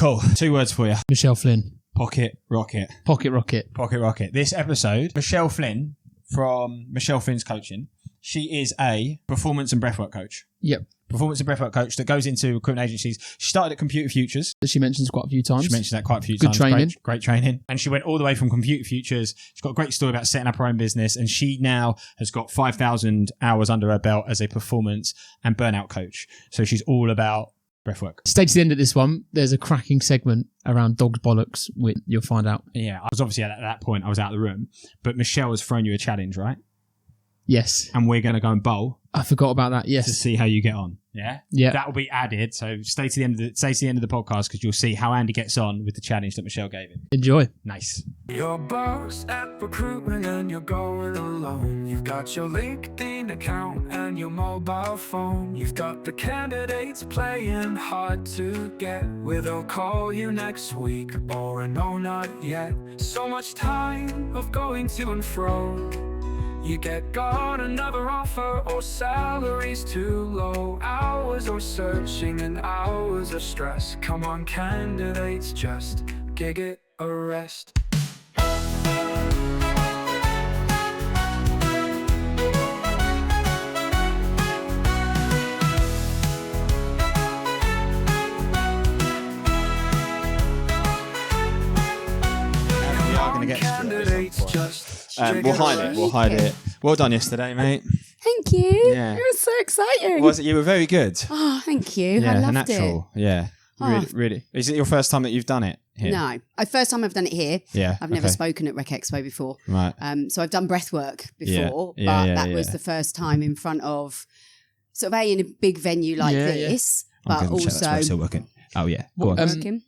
Cool. 2 words for you. Michelle Flynn. Pocket rocket. Pocket rocket. Pocket rocket. This episode, Michelle Flynn from Michelle Flynn's Coaching. She is a performance and breathwork coach. Yep. Performance and breathwork coach that goes into recruitment agencies. She started at Computer Futures. That she mentions quite a few times. She mentioned that quite a few Good times. training. Great training. And she went all the way from Computer Futures. She's got a great story about setting up her own business. And she now has got 5,000 hours under her belt as a performance and burnout coach. So she's all about breathwork. Stay to the end of this one. There's a cracking segment around dog's bollocks, which you'll find out. Yeah, I was obviously at that point, I was out of the room. But Michelle has thrown you a challenge, right? Yes. And we're going to go and bowl. I forgot about that, yes. To see how you get on. Yeah? Yeah. That will be added. So stay to the end of the podcast because you'll see how Andy gets on with the challenge that Michelle gave him. Enjoy. Nice. Your boss at Recruitment and you're going alone. You've got your LinkedIn account and your mobile phone. You've got the candidates playing hard to get. Will they'll call you next week or a no, not yet. So much time of going to and fro. You got another offer or salary's too low. Hours of searching and hours of stress. Come on candidates, just gig it a rest. We'll hide it. Well done yesterday, mate. Thank you. Yeah. It was so exciting. Was it? You were very good. Oh, thank you. Yeah, I loved natural. it. Yeah, Oh. really. Is it your first time that you've done it here? No, first time I've done it here. Yeah. I've never spoken at Rec Expo before. Right. So I've done breath work before, Yeah, but that was the first time in front of sort of in a big venue like this, but I'm gonna check that's why it's still working. Oh yeah. Go on. working.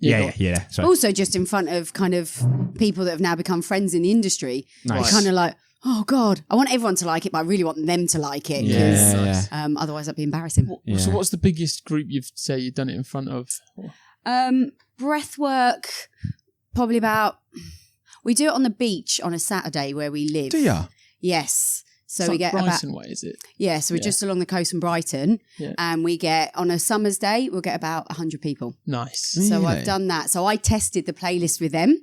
Yeah. Sorry. Also just in front of kind of people that have now become friends in the industry. Nice. Kind of like, oh God, I want everyone to like it, but I really want them to like it. Yeah. Otherwise that'd be embarrassing. So what's the biggest group you've done it in front of? Breath work, probably we do it on the beach on a Saturday where we live. Do ya? Yes. So It's we like get Brighton way, is it? Yeah, so we're just along the coast from Brighton, and we get, on a summer's day, we'll get about 100 people. Nice. So Really? I've done that. So I tested the playlist with them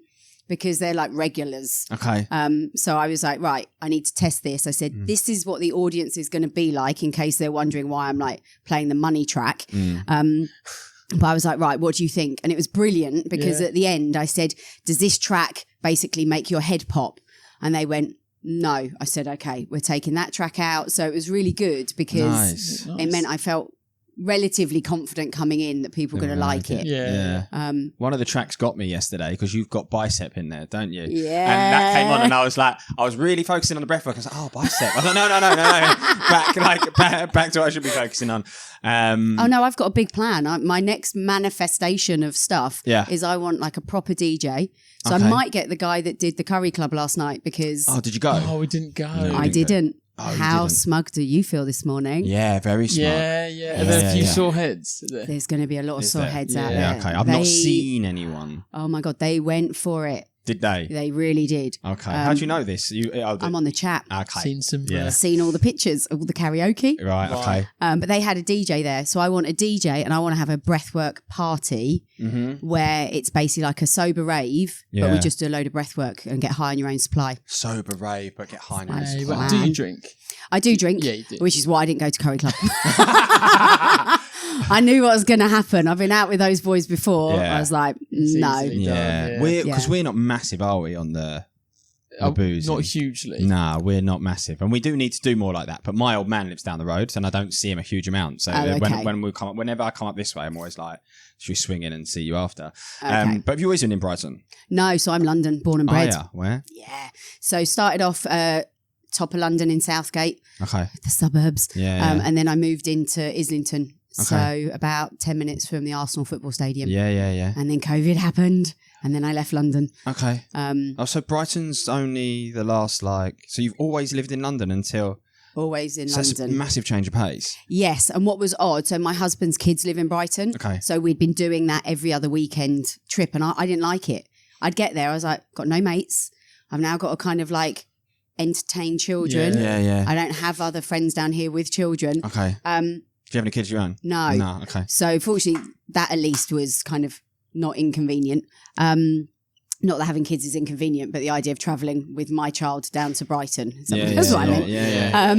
because they're like regulars. Okay. So I was like, right, I need to test this. I said, this is what the audience is going to be like in case they're wondering why I'm like playing the money track. But I was like, right, what do you think? And it was brilliant because at the end I said, does this track basically make your head pop? And they went, no. I said, okay, we're taking that track out. So it was really good because it meant I felt relatively confident coming in that people were going to like it. Yeah. One of the tracks got me yesterday because you've got bicep in there, don't you? Yeah. And that came on and I was really focusing on the breath work. I was like, oh, bicep. I was like, no. Back to what I should be focusing on. Oh no, I've got a big plan. My next manifestation of stuff is I want like a proper DJ. So I might get the guy that did the Curry Club last night because... Oh, did you go? Oh, we didn't go. No, I didn't. Oh, you How didn't. smug do you feel this morning? Yeah, very smart. Yeah. Are there a few sore heads? There's going to be a lot of sore heads out there. Yeah, okay. I've not seen anyone. Oh my God, they went for it. Did they? They really did. Okay. How do you know this? I'm on the chat. Okay. Seen some. Seen all the pictures of all the karaoke. Right, okay. But they had a DJ there. So I want a DJ and I want to have a breathwork party where it's basically like a sober rave, but we just do a load of breathwork and get high on your own supply. Sober rave, but get high on your own Hey, supply. but do you drink? I do drink, Yeah, you do. which is why I didn't go to Curry Club. I knew what was going to happen. I've been out with those boys before. Yeah. I was like, It's no. easily done, Because we're not massive, are we, on the booze? Not hugely. Nah, we're not massive. And we do need to do more like that. But my old man lives down the road and I don't see him a huge amount. So whenever I come up this way, I'm always like, should we swing in and see you after? Okay. But have you always been in Brighton? No, so I'm London, born and bred. Oh, yeah. Where? Yeah. So started off top of London in Southgate, Okay. the suburbs. Yeah. And then I moved into Islington. Okay. So about 10 minutes from the Arsenal football stadium. Yeah. And then COVID happened and then I left London. Okay. So Brighton's only the last so you've always lived in London until... Always in That's a London. massive change of pace. Yes. And what was odd, so my husband's kids live in Brighton. Okay. So we'd been doing that every other weekend trip and I didn't like it. I'd get there, I was like, got no mates. I've now got to kind of like entertain children. Yeah. I don't have other friends down here with children. Okay. Do you have any kids of your own? No. No, okay. So fortunately, that at least was kind of not inconvenient. Not that having kids is inconvenient, but the idea of travelling with my child down to Brighton. That's what I meant. Yeah.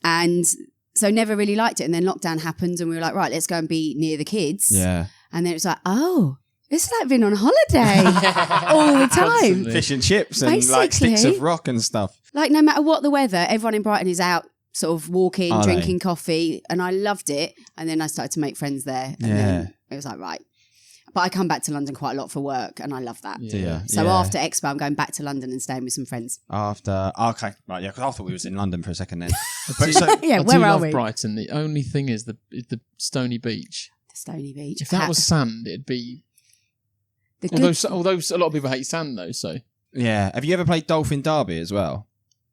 And so never really liked it. And then lockdown happened and we were like, right, let's go and be near the kids. Yeah. And then it was like, oh, it's like being on holiday all the time. Absolutely. Fish and chips and like Basically. sticks of rock and stuff. Like no matter what the weather, everyone in Brighton is out sort of walking, Are drinking coffee. And I loved it. And then I started to make friends there. And then it was like, right. But I come back to London quite a lot for work and I love that. Yeah. So after Expo, I'm going back to London and staying with some friends. Okay. Right, yeah, because I thought we was in London for a second then. Yeah, I where do are love we? Brighton. The only thing is the Stony Beach. The Stony Beach. If that was sand, it'd be... the Although a lot of people hate sand though, so... Yeah. Have you ever played Dolphin Derby as well?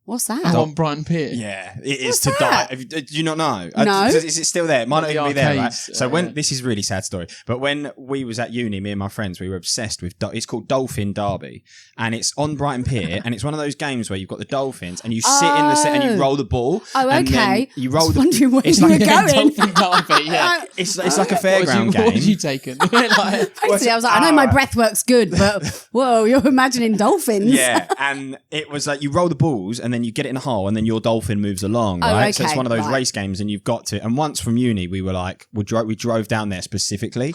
What's that? Oh, on Brighton Pier. Yeah, it is What's to that? die. Do you not know? No. Is it still there? It might not The even be there, right? arcades, So this is a really sad story, but when we was at uni, me and my friends, we were obsessed with, it's called Dolphin Derby, and it's on Brighton Pier, and it's one of those games where you've got the dolphins, and you sit in the set and you roll the ball. Oh, and then okay. you roll I was wondering where it's you like were going. Dolphin Derby, yeah. It's like a fairground game. What have you taken? Like, Basically, I was like, I know my breath works good, but whoa, you're imagining dolphins. Yeah, and it was like you roll the balls and then you get it in a hole and then your dolphin moves along, Oh, right? So it's okay, one of those right. race games and you've got to. And once from uni, we were like, we drove down there specifically.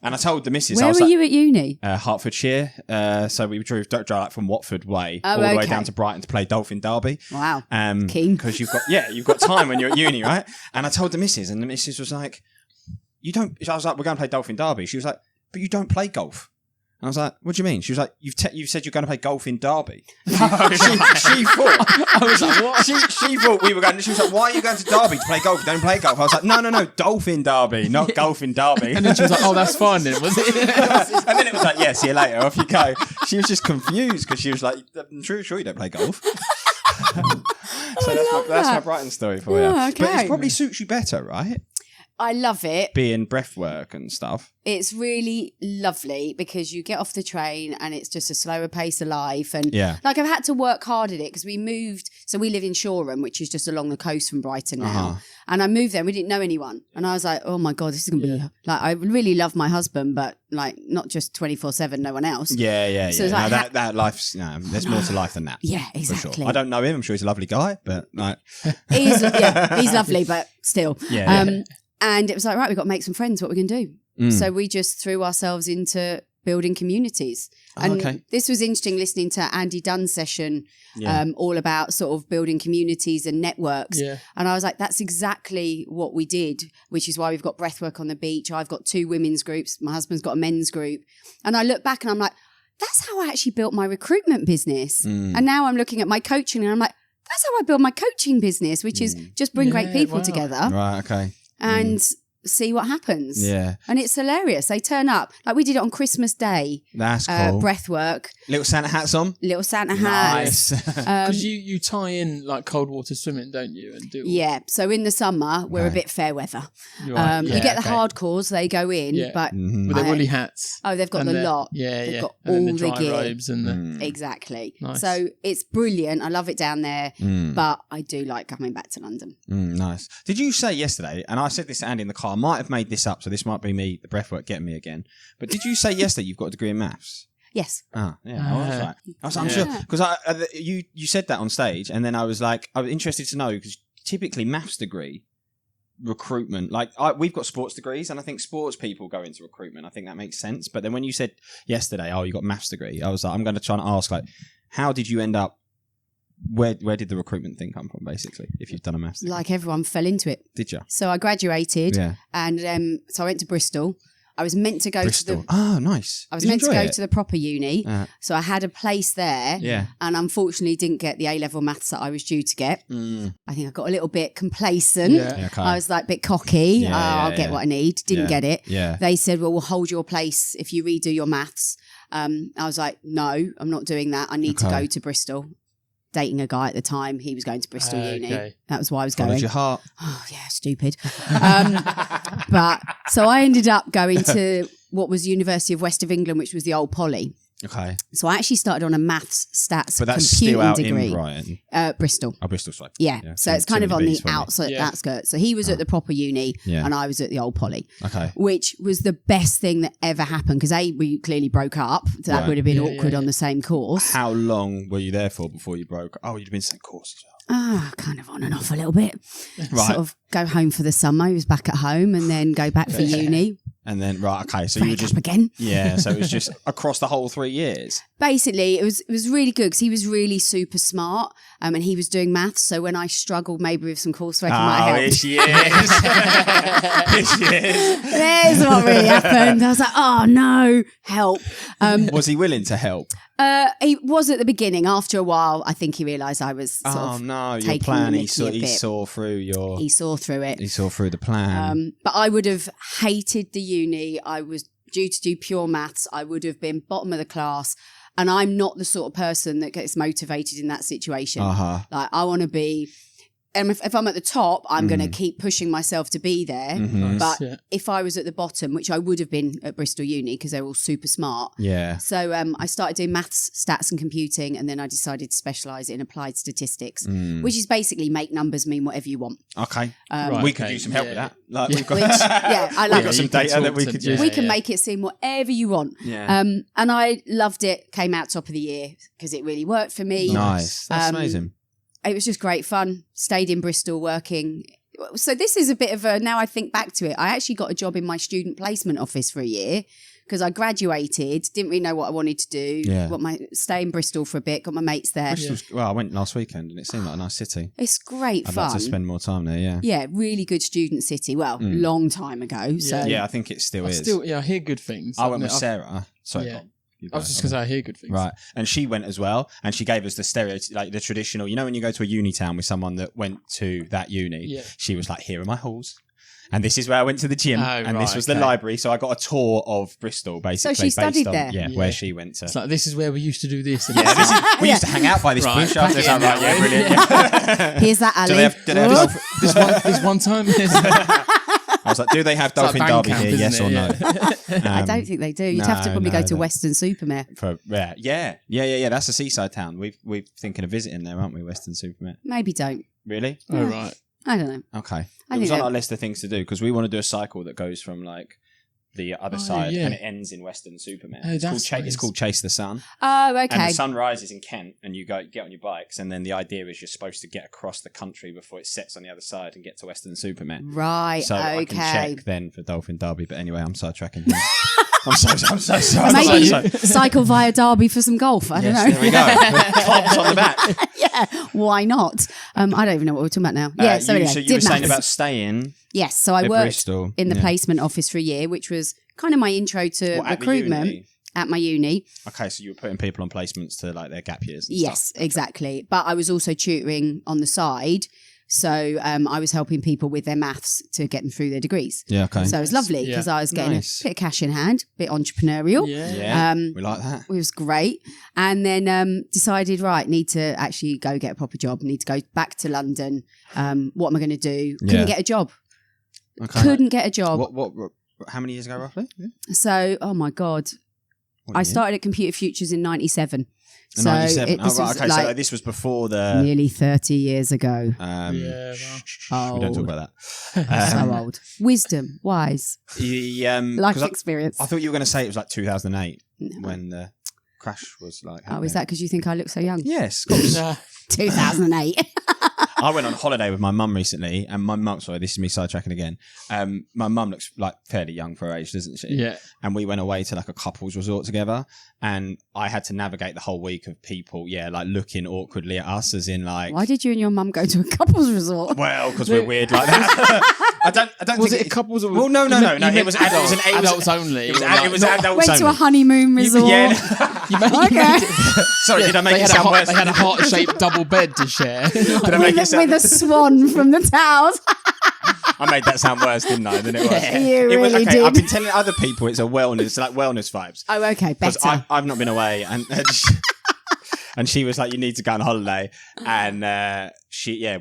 And I told the missus, Where I was were like, you at uni? Hertfordshire. So we drove like from Watford way Oh, all the way okay. down to Brighton to play Dolphin Derby. Wow. Keen. Because you've got time when you're at uni, right? And I told the missus and the missus was like, I was like, we're going to play Dolphin Derby. She was like, but you don't play golf. And I was like, what do you mean? She was like, you've said you're going to play golf in Derby. she thought. I was like, what? She thought we were going. She was like, why are you going to Derby to play golf? You don't play golf. I was like, no, Dolphin Derby, not golf in Derby. and then she was like, oh, that's fine then, was it? And then it was like, yeah, see you later. Off you go. She was just confused because she was like, I'm sure you don't play golf. So that's my Brighton story for you. Oh, okay. But it probably suits you better, right? I love it. Being breathwork and stuff. It's really lovely because you get off the train and it's just a slower pace of life. And like I've had to work hard at it because we moved. So we live in Shoreham, which is just along the coast from Brighton now. And I moved there and we didn't know anyone. And I was like, oh my God, this is going to be like, I really love my husband, but like not just 24/7, no one else. Yeah. So it's like that life's, there's more to life than that. Yeah, exactly. For sure. I don't know him. I'm sure he's a lovely guy, but like. he's lovely, but still. And it was like, right, we've got to make some friends. What are we going to do? So we just threw ourselves into building communities. And this was interesting listening to Andy Dunn's session all about sort of building communities and networks. Yeah. And I was like, that's exactly what we did, which is why we've got breathwork on the beach. I've got 2 women's groups. My husband's got a men's group. And I look back and I'm like, that's how I actually built my recruitment business. And now I'm looking at my coaching and I'm like, that's how I built my coaching business, which is just bring great people together. Right, okay. And see what happens. Yeah. And it's hilarious. They turn up. Like we did it on Christmas Day. That's cool. Breathwork. Little Santa hats on? Little Santa hats. Nice. Because you tie in like cold water swimming, don't you? And do Yeah. So in the summer, we're a bit fair weather. Right. You get the hardcores, they go in. But with their woolly hats. Oh, they've got And the their- lot. Yeah, They've yeah. got And then all the dry gear. robes and the... Exactly. Nice. So it's brilliant. I love it down there. But I do like coming back to London. Nice. Did you say yesterday, and I said this to Andy in the car, I might have made this up, so this might be me, the breathwork getting me again. But did you say yesterday you've got a degree in maths? Yes. Oh, yeah. I was like, I'm sure. Because you said that on stage, and then I was like, I was interested to know, because typically maths degree, recruitment, like we've got sports degrees, and I think sports people go into recruitment. I think that makes sense. But then when you said yesterday, oh, you got maths degree, I was like, I'm going to try and ask, like, how did you end up, where did the recruitment thing come from, basically, if you've done a maths degree? Like everyone fell into it. Did you? So I graduated and so I went to Bristol. I was meant to go to the... Oh, nice. I was meant to go to the proper uni. So I had a place there. Yeah. And unfortunately didn't get the A-level maths that I was due to get. I think I got a little bit complacent. Yeah. Okay. I was like a bit cocky. Yeah, I'll get what I need. Didn't get it. Yeah. They said, well, we'll hold your place if you redo your maths. I was like, no, I'm not doing that. I need to go to Bristol. Dating a guy at the time. He was going to Bristol Uni. That was why I was Followed going. your heart. Oh, yeah, stupid. But so I ended up going to what was University of West of England, which was the old Poly. Okay. So I actually started on a maths, stats, But that's computing still out degree. in Brighton. Bristol. Oh, Bristol's right. Yeah. So it's kind of on the outskirts. So he was at the proper uni Yeah. and I was at the old poly. Okay. Which was the best thing that ever happened because we clearly broke up. So that Right. would have been awkward on the same course. How long were you there for before you broke? Oh, you'd been same course as well. Kind of on and off a little bit. Right. Sort of go home for the summer. He was back at home and then go back for uni. And then, right, okay. So you were Break just, up again. yeah, so it was just across the whole 3 years. Basically, it was really good because he was really super smart and he was doing maths. So when I struggled maybe with some coursework, it might help. Here she is. Here she is. There's what really happened. I was like, oh no, help. Was he willing to help? He was at the beginning. After a while, I think he realised I was sort of no, your taking plan. the He mickey saw, a he bit. saw through your. He saw through it. He saw through the plan. But I would have hated the uni. I was due to do pure maths. I would have been bottom of the class. And I'm not the sort of person that gets motivated in that situation. Like I want to be, and if I'm at the top, I'm going to keep pushing myself to be there. But if I was at the bottom, which I would have been at Bristol Uni because they're all super smart. Yeah. So I started doing maths, stats and computing. And then I decided to specialise in applied statistics, which is basically make numbers mean whatever you want. Okay. Right. We could use some help with that. Like we've got, I we've like got it. some data that we could use. We can make it seem whatever you want. Yeah. And I loved it. Came out top of the year because it really worked for me. Nice. That's amazing. It was just great fun. Stayed in Bristol working. So this is a bit of a, now I think back to it, I actually got a job in my student placement office for a year because I graduated, didn't really know what I wanted to do. Yeah. Stay in Bristol for a bit, got my mates there. Well, I went last weekend and it seemed like a nice city. It's great I'd fun. like to spend more time there, yeah. Yeah, really good student city. Well, long time ago. So Yeah, I think it still is. I hear good things. I went with Sarah. Sorry, Yeah. Bob. You I was go. just going to say, I hear good things. Right. And she went as well. And she gave us the stereotype, like the traditional, you know, when you go to a uni town with someone that went to that uni, Yeah. she was like, here are my halls. And this is where I went to the gym. Oh, and this right, was the okay. library. So I got a tour of Bristol, basically. So she studied based on, there? Yeah, Yeah. where she went to. It's like, this is where we used to do this. And Yeah, this is, we used to hang out by this Right. bush after this. Yeah, Like, right, yeah, brilliant. Yeah. here's that alley. Do they have dolphin? this one time. I was like, do they have Dolphin like Derby Bandcamp, here? Yes isn't or it? no? I don't think they do. You'd have to no, probably go to no. Western Supermare. Yeah. That's a seaside town. We're thinking of visiting there, aren't we? Western Supermare. Maybe don't. Really? Oh, right. I don't know. Okay. I It was think on that- our list of things to do because we want to do a cycle that goes from like the other side yeah. and it ends in Western Supermare. Oh, It's called that's nice. it's called Chase the Sun. Oh, And okay. the sun rises in Kent and you get on your bikes and then the idea is you're supposed to get across the country before it sets on the other side and get to Western Supermare. Right, So I okay. can check then for Dolphin Derby. But anyway, I'm sidetracking things. I'm so sorry. Maybe I'm so- cycle via Derby for some golf. I don't know. There we go. Clubs on the back. Yeah, why not? I don't even know what we're talking about now. Yeah, so anyway, so you did were saying maths. about staying Yes, so I at worked Bristol. in the Yeah. placement office for a year, which was kind of my intro to What, at the recruitment uni? at my uni. Okay, so you were putting people on placements to like their gap years and Yes, stuff. exactly. But I was also tutoring on the side. So I was helping people with their maths to get them through their degrees. Yeah, okay. So it was lovely because I was getting Nice. a bit of cash in hand, a bit entrepreneurial. Yeah, Um, we like that. It was great. And then decided, right, need to actually go get a proper job. Need to go back to London. What am I going to do? Yeah. Couldn't get a job. Okay. Couldn't get a job. What, how many years ago roughly? So, oh my God. What I year? started at Computer Futures in 97. In So 97. this Oh, right, was okay, like so this was before the... nearly 30 years ago. Yeah, We don't talk about that. So old. Wisdom, wise, life 'cause experience. I thought you were going to say it was like 2008 No. when the crash was like... Oh, is that because you think I look so young? Yes, of course. 2008. I went on holiday with my mum recently, and my mum, sorry, this is me sidetracking again. My mum looks like fairly young for her age, doesn't she? Yeah. And we went away to like a couples resort together, and I had to navigate the whole week of people, like looking awkwardly at us, as in like, Why did you and your mum go to a couples resort? well, because we're weird like that. I don't. Was think it couples or... Well, no. You It meant was adults. adults only. It was, or it was not- adults Went to a only. honeymoon resort. Yeah. You made, Okay. Sorry, did I make they it had, sound worse? they had a heart-shaped double bed to share. Did I make it sound? With a swan from the towers. I made that sound worse, didn't I? Than it was. You It was really okay. I've did. been telling other people it's a wellness, like wellness vibes. Oh, okay, Because better. I've not been away, and And she was like, you need to go on holiday. And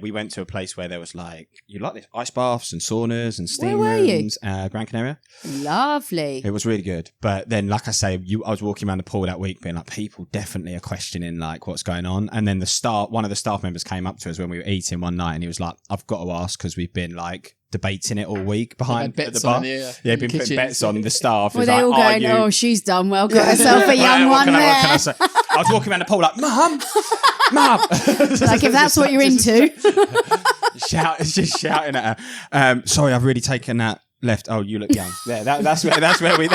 we went to a place where there was like, you like this ice baths and saunas and steam Where were rooms. Gran Canaria. Lovely. It was really good. But then, like I say, I was walking around the pool that week being like, people definitely are questioning like what's going on. And then one of the staff members came up to us when we were eating one night and he was like, I've got to ask because we've been like debating it all week behind at the bar. Been putting bets on the staff. Well, they all going, oh, she's done well, got herself a young one there. What can I say? I was walking around the pool like, Mum! Like, if that's what you're into. Just shouting at her. Sorry, I've really taken that left. Oh, you look young. Yeah, that's where we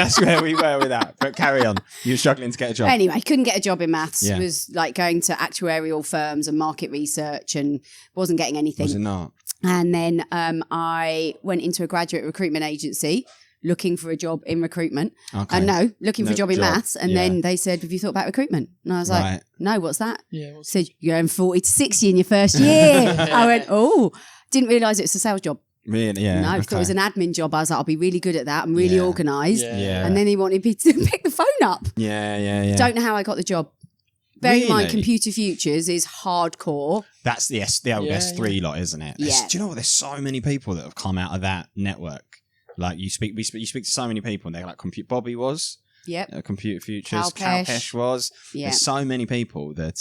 were with that. But carry on. You were struggling to get a job. Anyway, couldn't get a job in maths. Yeah. Was like going to actuarial firms and market research and wasn't getting anything. Was it not? And then I went into a graduate recruitment agency looking for a job in recruitment. Okay. And looking for a job in maths. And then they said, have you thought about recruitment? And I was like, no, what's that? Yeah, said, you're earning 40 to 60 in your first year. I went, didn't realise it was a sales job. Really? Yeah. No, I thought it was an admin job. I was like, I'll be really good at that. I'm really organised. Yeah. And then he wanted me to pick the phone up. Yeah. Don't know how I got the job. Bearing in mind, Computer Futures is hardcore. That's the old S3 lot, isn't it? Do you know what? There's so many people that have come out of that network. Like you speak to so many people, and they're like, Bobby was. Yep. Computer Futures. Calpesh was. Yeah. There's so many people that.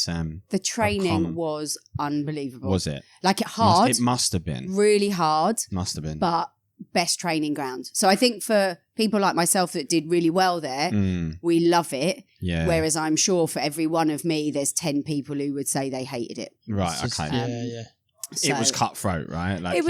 The training was unbelievable. Was it? Like hard. It must have been. Really hard. Must have been. But best training ground. So I think for people like myself that did really well there, we love it. Yeah. Whereas I'm sure for every one of me, there's 10 people who would say they hated it. Right. Okay. So it was cutthroat, right? Like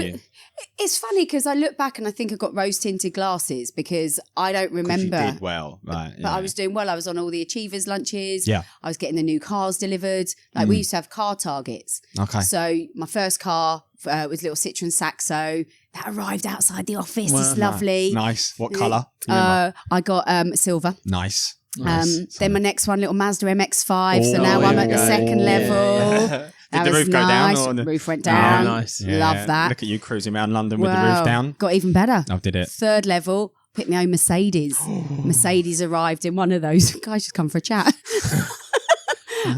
it's funny because I look back and I think I got rose tinted glasses because I don't remember. You did well, right? But I was doing well. I was on all the Achievers lunches. Yeah, I was getting the new cars delivered. Like we used to have car targets. Okay. So my first car was little Citroen Saxo that arrived outside the office. Wow. It's lovely. Nice. What colour? I got silver. Nice. Then my next one, little Mazda MX-5. So now I'm at the second level. Yeah. Did the roof go down? Or the roof went down. Oh, nice. Yeah. Love that. Look at you cruising around London with the roof down. Got even better. Oh, did it? Third level, picked my own Mercedes. Mercedes arrived in one of those. Guys just come for a chat.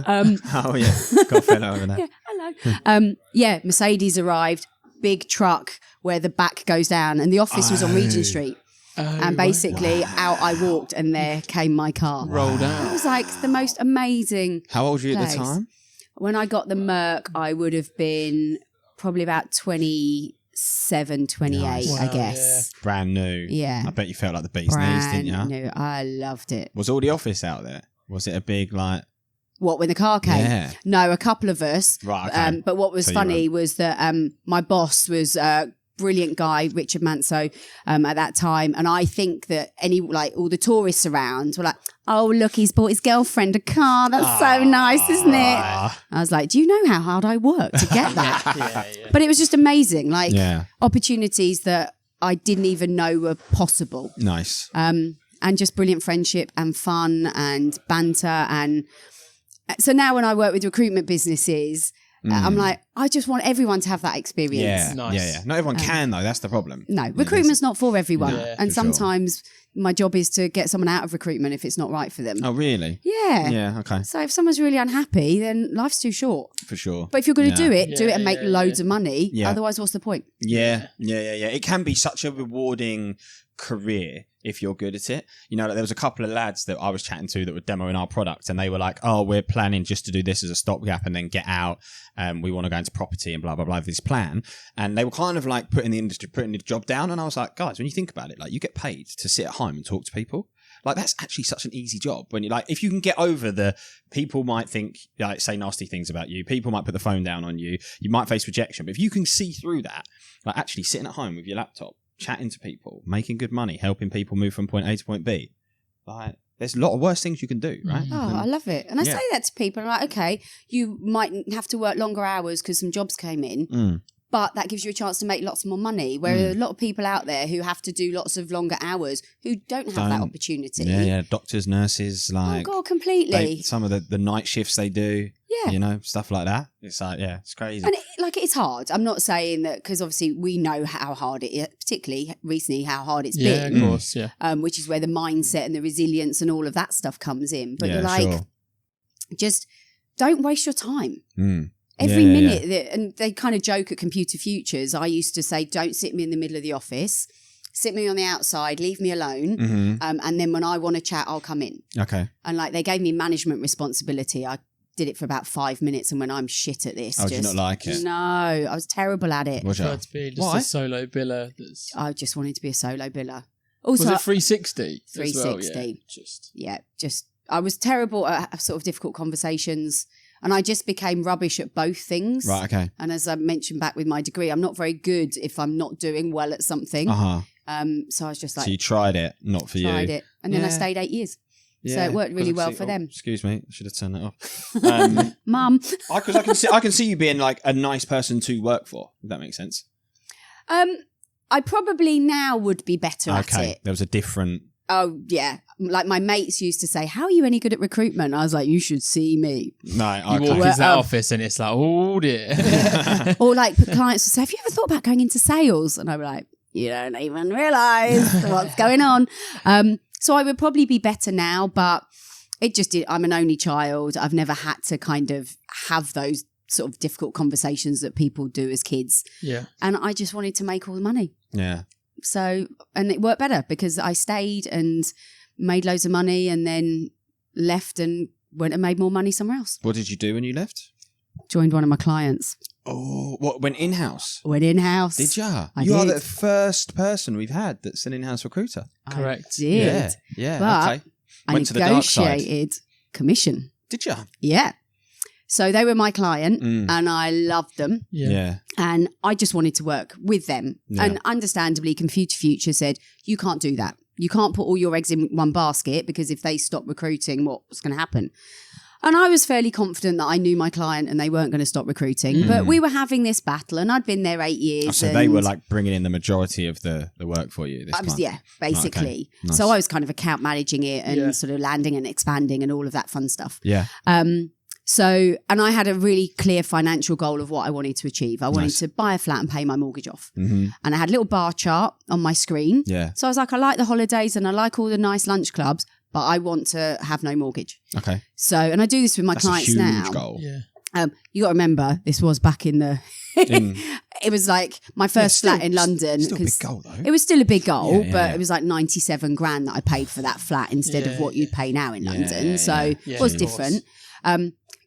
Oh, yeah. Got a fellow over there. Yeah, hello. Mercedes arrived. Big truck where the back goes down. And the office was on Regent Street. And basically out I walked and there came my car. Rolled out. It was like the most amazing How old were you at the time? When I got the Merc, I would have been probably about 27, 28, I guess. Yeah. Brand new. Yeah. I bet you felt like the bee's knees, didn't you? Brand new. I loved it. Was all the office out there? Was it a big like... What, when the car came? Yeah. No, a couple of us. Right, okay. But what was funny was that my boss was... brilliant guy, Richard Manso, at that time. And I think that all the tourists around were like, oh, look, he's bought his girlfriend a car. That's so nice, isn't it? I was like, do you know how hard I worked to get that? Yeah. But it was just amazing. Like opportunities that I didn't even know were possible. Nice. And just brilliant friendship and fun and banter. And so now when I work with recruitment businesses, I'm like, I just want everyone to have that experience. Yeah, nice. Yeah. Not everyone can, though. That's the problem. No, recruitment's not for everyone. Yeah, and sometimes my job is to get someone out of recruitment if it's not right for them. Oh, really? Yeah. Yeah, okay. So if someone's really unhappy, then life's too short. For sure. But if you're going to do it and make loads of money. Yeah. Otherwise, what's the point? Yeah. It can be such a rewarding career if you're good at it. You know, like there was a couple of lads that I was chatting to that were demoing our product and they were like, oh, we're planning just to do this as a stopgap and then get out. We want to go into property and blah, blah, blah, this plan. And they were kind of like putting the job down. And I was like, guys, when you think about it, like you get paid to sit at home and talk to people. Like that's actually such an easy job when you like, if you can get over the people might think, like say nasty things about you, people might put the phone down on you, you might face rejection. But if you can see through that, like actually sitting at home with your laptop, chatting to people, making good money, helping people move from point A to point B. Like, there's a lot of worse things you can do, right? Oh, I love it. And I say that to people. I'm like, okay, you might have to work longer hours because some jobs came in, but that gives you a chance to make lots more money. Whereas a lot of people out there who have to do lots of longer hours who don't have that opportunity. Yeah. Doctors, nurses, like... Oh, God, completely. Some of the night shifts they do. Yeah. You know, stuff like that. It's like, it's crazy. And it's hard. I'm not saying that because obviously we know how hard it is, particularly recently how hard it's been. Yeah, of course, yeah. Which is where the mindset and the resilience and all of that stuff comes in. But you're like, just don't waste your time. Mm. Every minute, and they kind of joke at Computer Futures. I used to say, don't sit me in the middle of the office. Sit me on the outside, leave me alone. Mm-hmm. And then when I want to chat, I'll come in. Okay. And like they gave me management responsibility. I did it for about 5 minutes. And when I'm shit at this, Oh, did you not like it? No, I was terrible at it. Was you? Prefer to be just Why? a solo biller. That's... I just wanted to be a solo biller. Also, Was it 360? 360. Yeah. Just I was terrible at sort of difficult conversations. And I just became rubbish at both things. Right, okay. And as I mentioned back with my degree, I'm not very good if I'm not doing well at something. Uh-huh. So I was just like... So you tried it, not for you. Tried it. And then I Yeah. stayed 8 years. Yeah. So it worked really well for Oh, them. excuse me, I should have turned that off. Mum. Because I can see you being like a nice person to work for, if that makes sense. I probably now would be better at it. There was a different... Oh, yeah. Like my mates used to say, how are you any good at recruitment? I was like, you should see me. No, You okay. walk into that office and it's like, oh dear. Or like clients would say, have you ever thought about going into sales? And I'd be like, you don't even realise what's going on. So I would probably be better now, but it just did. I'm an only child. I've never had to kind of have those sort of difficult conversations that people do as kids. Yeah. And I just wanted to make all the money. Yeah. So, and it worked better because I stayed and made loads of money and then left and went and made more money somewhere else. What did you do when you left? Joined one of my clients. Oh, what, went in-house? Went in-house. Did ya? I You are did. the first person we've had that's an in-house recruiter. Correct. I did. Yeah, yeah, But okay. I Went to the dark side. negotiated commission. Did ya? Yeah. So they were my client Mm. and I loved them. Yeah. And I just wanted to work with them. Yeah. And understandably, Computer Future said, you can't do that. You can't put all your eggs in one basket because if they stop recruiting, what's going to happen? And I was fairly confident that I knew my client and they weren't going to stop recruiting. But we were having this battle and I'd been there 8 years. Oh, so they were like bringing in the majority of the work for you this I was, time? yeah, basically. Okay. Nice. So I was kind of account managing it and sort of landing and expanding and all of that fun stuff. Yeah. So, and I had a really clear financial goal of what I wanted to achieve. I wanted Nice. to buy a flat and pay my mortgage off. Mm-hmm. And I had a little bar chart on my screen. Yeah. So I was like, I like the holidays and I like all the nice lunch clubs, but I want to have no mortgage. Okay. So, and I do this with my That's clients a huge now. goal. Yeah. You got to remember, this was back in the... It was like my first flat in London. Still a big 'cause goal though. It was still a big goal, Yeah, but yeah. it was like 97 grand that I paid for that flat instead of what you'd pay now in London. yeah, so yeah. it was of different.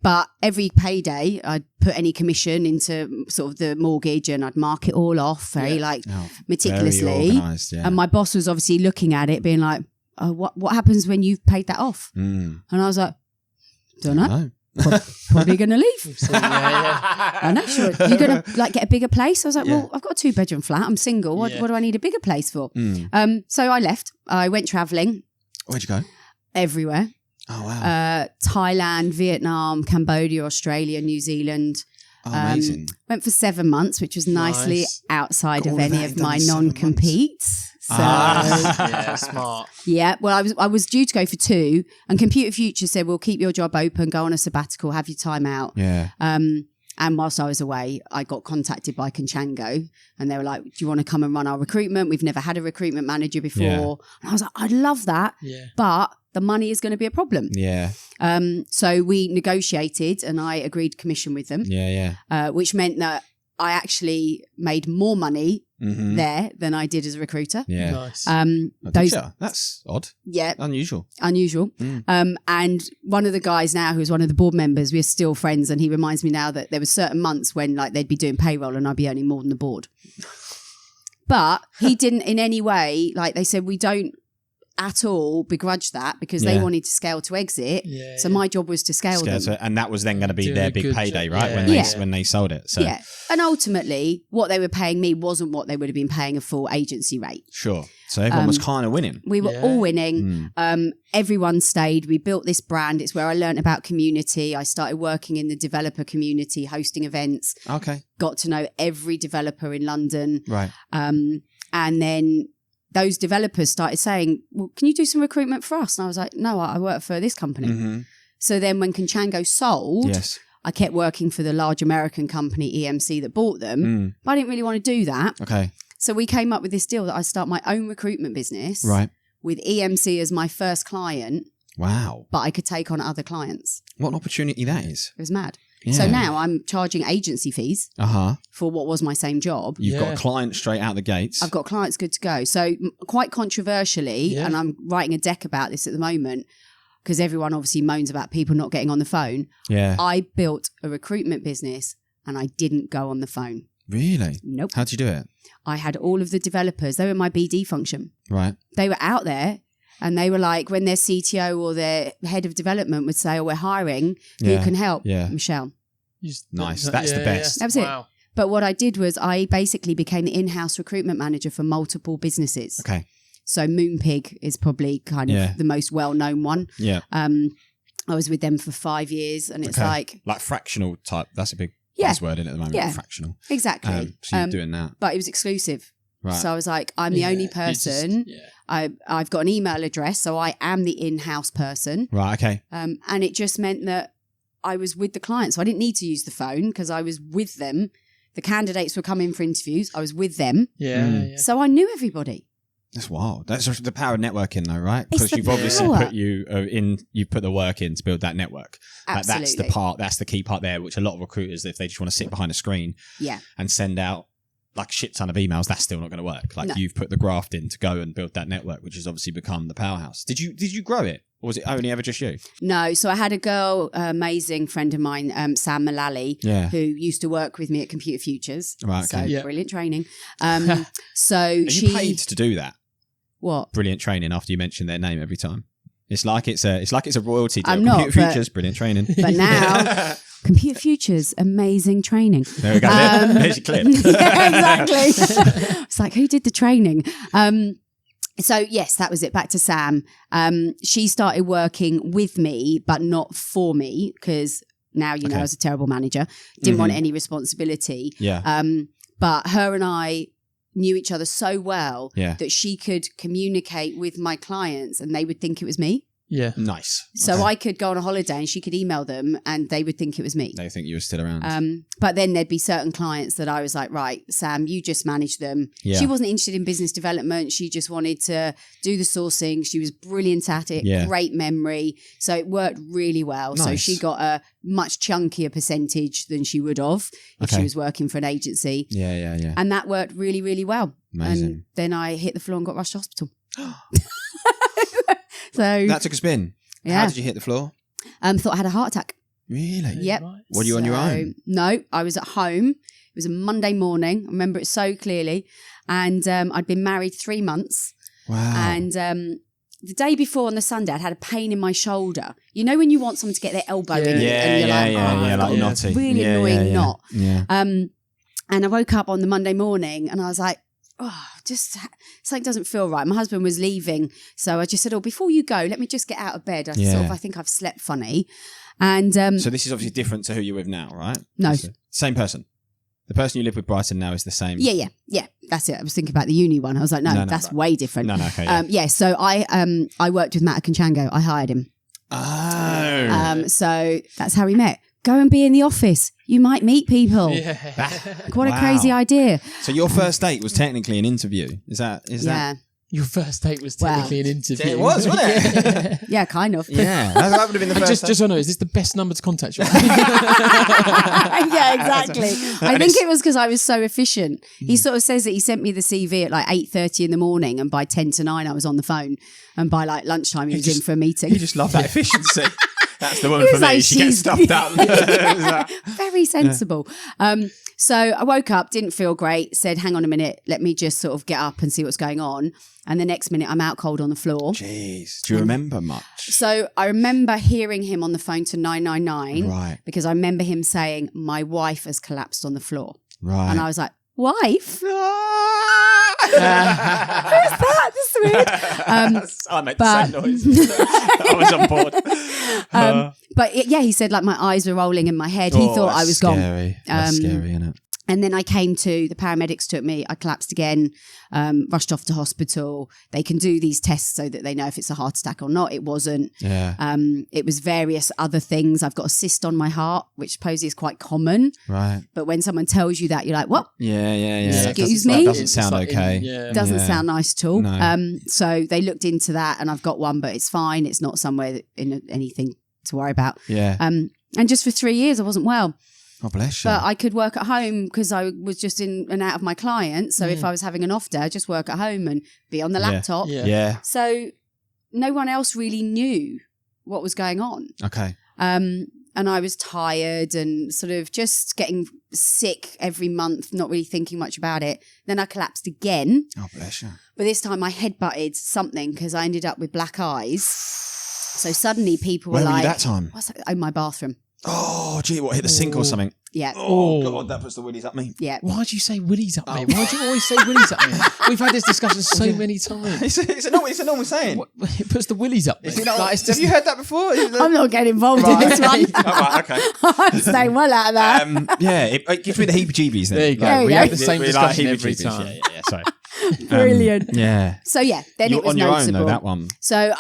But every payday, I'd put any commission into sort of the mortgage and I'd mark it all off very meticulously. Very organised, yeah. And my boss was obviously looking at it being like, oh, what happens when you've paid that off? Mm. And I was like, don't know. No. Probably going to leave. Yeah. I know, sure. You're going to like get a bigger place? I was like, Yeah. well, I've got a 2-bedroom flat. I'm single. What do I need a bigger place for? Mm. So I left. I went traveling Where'd you go? everywhere. Oh wow. Thailand, Vietnam, Cambodia, Australia, New Zealand. Oh, amazing. Went for 7 months, which was nicely Nice. outside Got of all of any that of done my in 7 non-competes. So Yeah, smart. yeah, well, I was due to go for 2, and Computer Future said, "We'll keep your job open, go on a sabbatical, have your time out." Yeah. And whilst I was away, I got contacted by Conchango and they were like, do you want to come and run our recruitment? We've never had a recruitment manager before. Yeah. And I was like, I'd love that, Yeah. but the money is going to be a problem. Yeah. So we negotiated and I agreed commission with them, Yeah. which meant that I actually made more money Mm-hmm. there than I did as a recruiter. Yeah. Nice. Oh, Those, That's odd. yeah, Unusual. unusual. And one of the guys now who's one of the board members, we're still friends, and he reminds me now that there were certain months when like they'd be doing payroll and I'd be earning more than the board. But he didn't in any way, like they said, we don't at all begrudge that because they Yeah. wanted to scale to exit. Yeah, So yeah. my job was to scale them. So, and that was then going to be Doing their a big good payday, job. right? Yeah. When Yeah. when they sold it. So Yeah. And ultimately, what they were paying me wasn't what they would have been paying a full agency rate. sure. So everyone was kind of winning. We were Yeah. all winning. Everyone stayed. We built this brand. It's where I learned about community. I started working in the developer community, hosting events, Okay. got to know every developer in London. Right. And then those developers started saying, well, can you do some recruitment for us? And I was like, no, I work for this company. Mm-hmm. So then when Conchango sold, Yes. I kept working for the large American company EMC that bought them. But I didn't really want to do that. Okay. So we came up with this deal that I start my own recruitment business Right. with EMC as my first client Wow. but I could take on other clients. What an opportunity that is. It was mad. Yeah. So now I'm charging agency fees Uh-huh. for what was my same job. You've got a client straight out the gates. I've got clients good to go. So quite controversially, and I'm writing a deck about this at the moment, because everyone obviously moans about people not getting on the phone. Yeah. I built a recruitment business and I didn't go on the phone. Really? Nope. How'd you do it? I had all of the developers. They were my BD function. Right. They were out there and they were like, when their CTO or their head of development would say, oh, we're hiring, who can help? Yeah. Michelle. Nice. That's the best. That was it. But what I did was I basically became the in-house recruitment manager for multiple businesses. Okay. So Moonpig is probably kind of the most well-known one. Yeah. I was with them for 5 years and it's like fractional type. That's a big buzzword in it at the moment. Yeah. Fractional. Exactly. So you're doing that. But it was exclusive. Right. So I was like, I'm the only person. I've got an email address, so I am the in-house person. Right, okay. And it just meant that I was with the client. So I didn't need to use the phone because I was with them. The candidates were coming for interviews. I was with them. Yeah. So I knew everybody. That's wild. That's the power of networking, though, right? It's Because the you've obviously power. put you've put the work in to build that network. Absolutely. That's the key part there, which a lot of recruiters, if they just want to sit behind a screen and send out like a shit ton of emails, that's still not going to work. Like you've put the graft in to go and build that network, which has obviously become the powerhouse. Did you grow it? Or was it only ever just you? No. So I had a girl, amazing friend of mine, Sam Mullally, who used to work with me at Computer Futures. Right, okay. So brilliant training. So Are you paid to do that? What? Brilliant training after you mention their name every time. It's like it's a royalty deal. I'm not, Computer but- Futures, brilliant training. But now, Computer Futures, amazing training. There we go. There's your clip. Yeah, exactly. It's like, who did the training? So yes, that was it. Back to Sam. She started working with me, but not for me, because now, you know, I was a terrible manager. Didn't want any responsibility. Yeah. But her and I knew each other so well Yeah. that she could communicate with my clients and they would think it was me. Yeah. Nice. So Okay. I could go on a holiday and she could email them and they would think it was me. They think you were still around. But then there'd be certain clients that I was like, right, Sam, you just manage them. Yeah. She wasn't interested in business development. She just wanted to do the sourcing. She was brilliant at it, Yeah. great memory. So it worked really well. So Nice. she got a much chunkier percentage than she would have if she Okay. was working for an agency. Yeah. And that worked really, really well. Amazing. And then I hit the floor and got rushed to hospital. So That took a spin. yeah, How did you hit the floor? thought I had a heart attack. Really? Yep. Right. Were you on your own? No, I was at home. It was a Monday morning. I remember it so clearly. And I'd been married 3 months. Wow. And the day before on the Sunday, I'd had a pain in my shoulder. You know when you want someone to get their elbow in and you're like, yeah, I've like got knotty. a really Yeah, annoying yeah. knot. Yeah. And I woke up on the Monday morning and I was like, oh, just something doesn't feel right. My husband was leaving. So I just said, before you go, let me just get out of bed. I think I've slept funny. And So this is obviously different to who you're with now, right? No. It's the same person. The person you live with Brighton now is the same. yeah, that's it. I was thinking about the uni one. I was like, no, that's right. way different. No, okay. Yeah. So I worked with Matt Conchango. I hired him. Oh. So that's how we met. Go and be in the office. You might meet people. What a Wow. crazy idea. So your first date was technically an interview. Is that? Your first date was technically an interview. It was, wasn't it? Yeah, kind of. Yeah. That would have been the And first just so I know, is this the best number to contact you? Yeah, exactly. I think it was because I was so efficient. He sort of says that he sent me the CV at like 8:30 in the morning and by 10 to 9 I was on the phone and by like lunchtime he was in for a meeting. You just love that efficiency. That's the woman He for was me. like, She gets she's- stuff done. Very sensible. So I woke up, didn't feel great, said, hang on a minute, let me just sort of get up and see what's going on. And the next minute I'm out cold on the floor. Jeez. Do you remember much? So I remember hearing him on the phone to 999 Right. because I remember him saying, my wife has collapsed on the floor. Right. And I was like, wife? Who's that? That's weird. I made but- the same noise. I was on board. But yeah, he said like my eyes were rolling in my head. He thought I was gone. Scary. That's scary, isn't it? And then the paramedics took me, I collapsed again, rushed off to hospital. They can do these tests so that they know if it's a heart attack or not. It wasn't. Yeah. It was various other things. I've got a cyst on my heart, which supposedly is quite common. Right. But when someone tells you that, you're like, what? Yeah. Excuse me? That doesn't sound okay. Doesn't sound nice at all. No. So they looked into that and I've got one, but it's fine. It's not somewhere in anything to worry about. Yeah. And just for 3 years, I wasn't well. Oh, bless you. But I could work at home because I was just in and out of my clients. So if I was having an off day, I'd just work at home and be on the laptop. Yeah. So no one else really knew what was going on. Okay. And I was tired and sort of just getting sick every month, not really thinking much about it. Then I collapsed again. Oh, bless you. But this time I head butted something because I ended up with black eyes. So suddenly people were Where were like... you that time? What's that? Oh, my bathroom. Oh, gee, what, hit the sink or something? Yeah. Oh, God, that puts the willies up me. Yeah. Why do you say willies up me? Why do you always say willies up me? We've had this discussion so many times. It's a normal saying. What, it puts the willies up me. Have you heard that before? I'm not getting involved in this one. Oh, right, okay. I'm staying well out of that. It gives me the heebie-jeebies then. There you go. There you We go. have the same We discussion like every heebie-jeebies. time. Yeah, sorry. Brilliant. Yeah. So yeah, then You're it was on your noticeable. own though, that one. So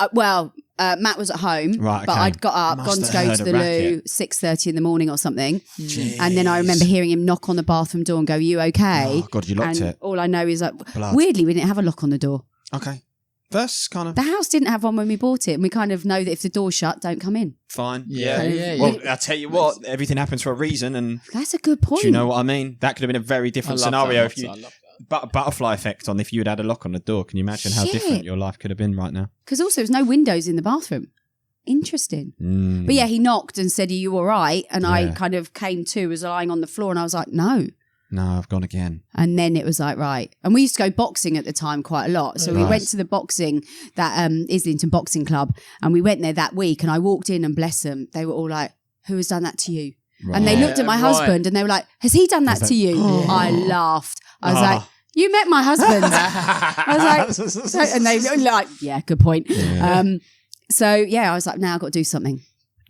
Matt was at home, Right, but okay. I'd got up, Must gone to have go heard to a the loo, racket. 6:30 in the morning or something, Jeez. and then I remember hearing him knock on the bathroom door and go, "You okay?" Oh, God, you locked and it. all I know is like, Blood. weirdly, we didn't have a lock on the door. Okay. That's kind of The house didn't have one when we bought it, and we kind of know that if the door's shut, don't come in. fine. Yeah. Well, I'll tell you what, everything happens for a reason, and That's a good point. do you know what I mean? That could have been a very different scenario if you... I love that. But butterfly effect on if you had a lock on the door. Can you imagine how Shit. different your life could have been right now? Because also, there's no windows in the bathroom. Interesting. Mm. But yeah, he knocked and said, "Are you all right?" And I Yeah. kind of came to, was lying on the floor, and I was like, "No." No, I've gone again. And then it was like, right. And we used to go boxing at the time quite a lot. So we Nice. went to the boxing, that Islington Boxing Club, and we went there that week. And I walked in and bless them, they were all like, "Who has done that to you?" And they Right. looked at my Right. husband and they were like, "Has he done that to you?" I laughed. I was like, "You met my husband." I was like, so, and they were like, "Yeah, good point." Yeah. So yeah, I was like, "Now I've got to do something."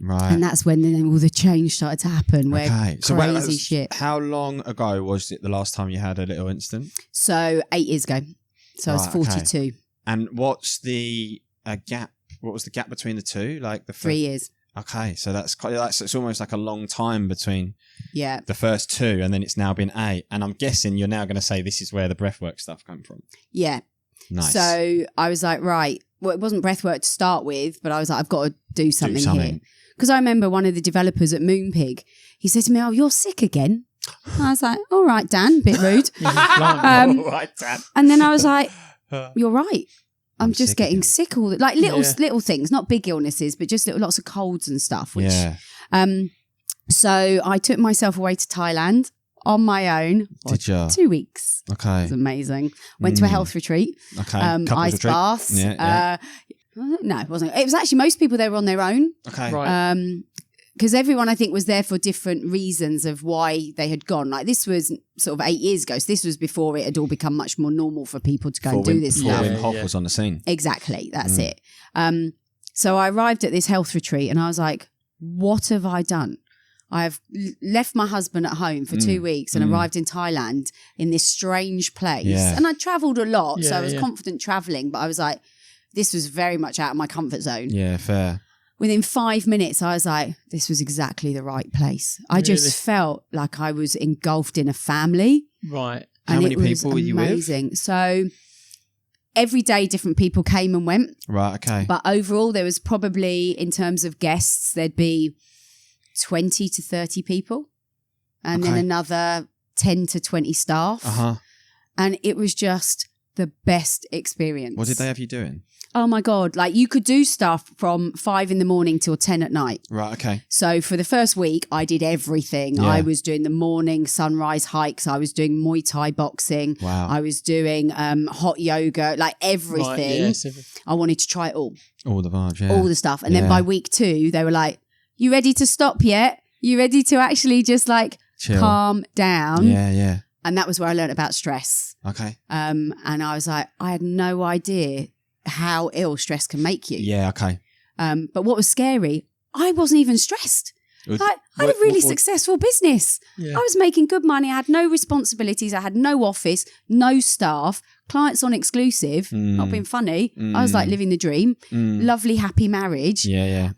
Right. And that's when then all the change started to happen. Where So crazy shit. How long ago was it the last time you had a little incident? So 8 years ago. So I was Right, okay. 42, And what's the gap? What was the gap between the two? Like the 3 years. Okay, so that's quite. It's almost like a long time between Yeah. the first two, and then it's now been 8. And I'm guessing you're now going to say this is where the breathwork stuff came from. Yeah. Nice. So I was like, right. Well, it wasn't breathwork to start with, but I was like, I've got to do something here. Because I remember one of the developers at Moonpig, he said to me, "Oh, you're sick again." I was like, "All right, Dan, bit rude." Right, Dad. And then I was like, "You're right. I'm just sick getting again. sick all the like little things, not big illnesses, but just lots of colds and stuff." Which, Yeah. so I took myself away to Thailand on my own. Did you? 2 weeks. It Okay. was amazing. Went to a health retreat. Okay. Couples Ice retreat. baths. Yeah. No, it wasn't. It was actually most people they were on their own. Okay. Right. Because everyone I think was there for different reasons of why they had gone. Like this was sort of 8 years ago, so this was before it had all become much more normal for people to go and do this Before stuff. Wim Hof was on the scene. Exactly, that's it. So I arrived at this health retreat and I was like, "What have I done? I've left my husband at home for 2 weeks and arrived in Thailand in this strange place." Yeah. And I travelled a lot, so Yeah, I was yeah. confident travelling, but I was like, this was very much out of my comfort zone. Yeah, fair. Within 5 minutes, I was like, this was exactly the right place. I Really? just felt like I was engulfed in a family. Right. How And many it was people were you with? amazing. So every day, different people came and went. Right, okay. But overall, there was probably, in terms of guests, there'd be 20 to 30 people. And then Okay. another 10 to 20 staff. Uh-huh. And it was just the best experience. What did they have you doing? Oh my God. Like you could do stuff from 5 a.m. till 10 at night. Right, okay. So for the first week, I did everything. Yeah. I was doing the morning sunrise hikes. I was doing Muay Thai boxing. Wow. I was doing hot yoga, like everything. Right, yes, everything. I wanted to try it all, All the vibes, yeah. all the stuff. And then Yeah. by week 2, they were like, "You ready to stop yet? You ready to actually just like Chill. calm down?" Yeah, yeah. And that was where I learned about stress. Okay. And I was like, I had no idea how ill stress can make you. Yeah, okay. But what was scary, I wasn't even stressed. Like, I had a really successful business. Yeah. I was making good money. I had no responsibilities. I had no office, no staff, clients on exclusive, not being funny. I was like living the dream. Lovely, happy marriage. Yeah.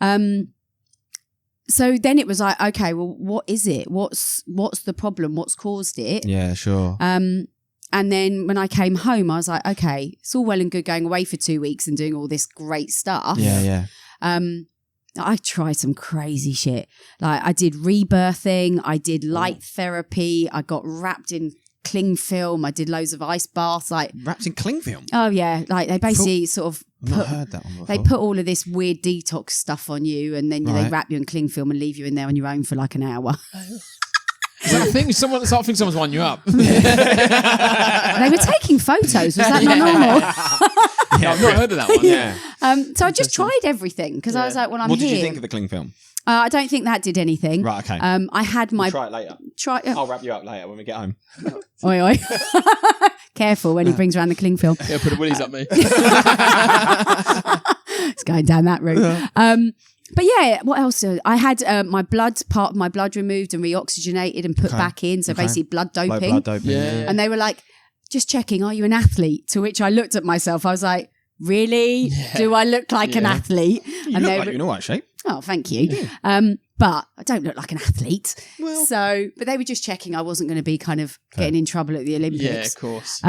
So then it was like, okay, well, what is it? What's the problem? What's caused it? Yeah, sure. And then when I came home, I was like, okay, it's all well and good going away for 2 weeks and doing all this great stuff. Yeah. I tried some crazy shit. Like I did rebirthing, I did light therapy, I got wrapped in cling film, I did loads of ice baths. Like Wrapped in cling film? oh yeah, like they basically sort of I've not heard that one before. they put all of this weird detox stuff on you, and then they Right. wrap you in cling film and leave you in there on your own for like an hour. I think someone's winding you up. They were taking photos. Was that not normal? Yeah, I've not heard of that one. Yeah. So I just tried everything because I was like, well, I'm What here. did you think of the cling film? I don't think that did anything. Right, okay. I had my Try it later. I'll wrap you up later when we get home. Oi, oi. Careful when he brings around the cling film. Yeah, put a willies up me. It's going down that route. But yeah, what else? I had part of my blood removed and reoxygenated and put back in. So basically blood doping. Blood doping. Yeah. And they were like, just checking, are you an athlete? To which I looked at myself. I was like, really? Yeah. Do I look like an athlete? You and look they like were, you're in all right shape. oh, thank you. But I don't look like an athlete. Well. But they were just checking I wasn't going to be kind of getting in trouble at the Olympics. Yeah, of course.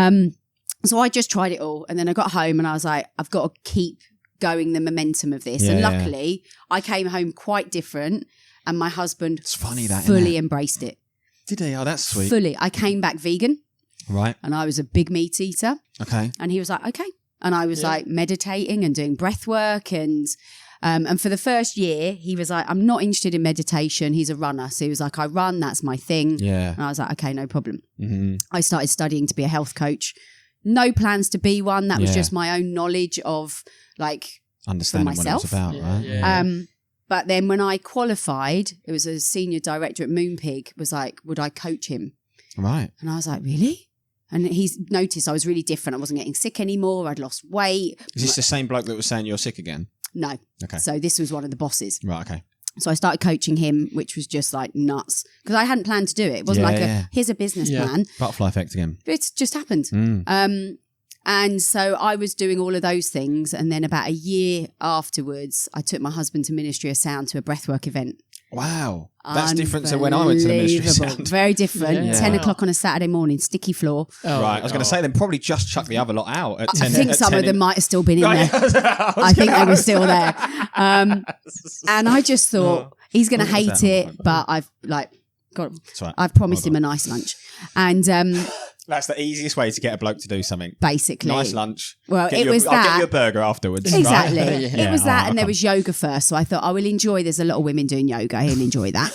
So I just tried it all. And then I got home and I was like, I've got to keep going the momentum of this. And Yeah. luckily, I came home quite different and my husband It's funny that, isn't fully it? embraced it. Did he? Oh, that's sweet. Fully. I came back vegan Right. and I was a big meat eater. Okay. And he was like, okay. And I was like meditating and doing breath work. And for the first year, he was like, I'm not interested in meditation. He's a runner. So he was like, I run. That's my thing. Yeah. And I was like, okay, no problem. Mm-hmm. I started studying to be a health coach. No plans to be one. That was Yeah. just my own knowledge of like, Understanding what myself. it's about, Yeah, right? yeah. but then when I qualified, it was a senior director at Moonpig was like, would I coach him? Right. And I was like, really? And he's noticed I was really different. I wasn't getting sick anymore. I'd lost weight. Is this the same bloke that was saying you're sick again? No. Okay. So this was one of the bosses. Right, okay. So I started coaching him, which was just like nuts because I hadn't planned to do it. It wasn't here's a business plan. Butterfly effect again. It just happened. Mm. And so I was doing all of those things. And then about a year afterwards, I took my husband to Ministry of Sound to a breathwork event. Wow. That's different to when I went to the Ministry of Unbelievable. Sound. Very different. Yeah. 10 Wow. o'clock on a Saturday morning, sticky floor. Oh, Right. I was going to say, then probably just chuck the other lot out at 10. I think at some 10 of them might have still been in Right. there. I think they were still there. And I just thought, he's going to hate it, but I've I've promised him a nice lunch. And That's the easiest way to get a bloke to do something. basically, Nice lunch. Well, Get it you was I'll get that. you a burger afterwards. Exactly. Right? It was that, and there okay. was yoga first. So I thought I will enjoy. There's a lot of women doing yoga. He'll enjoy that.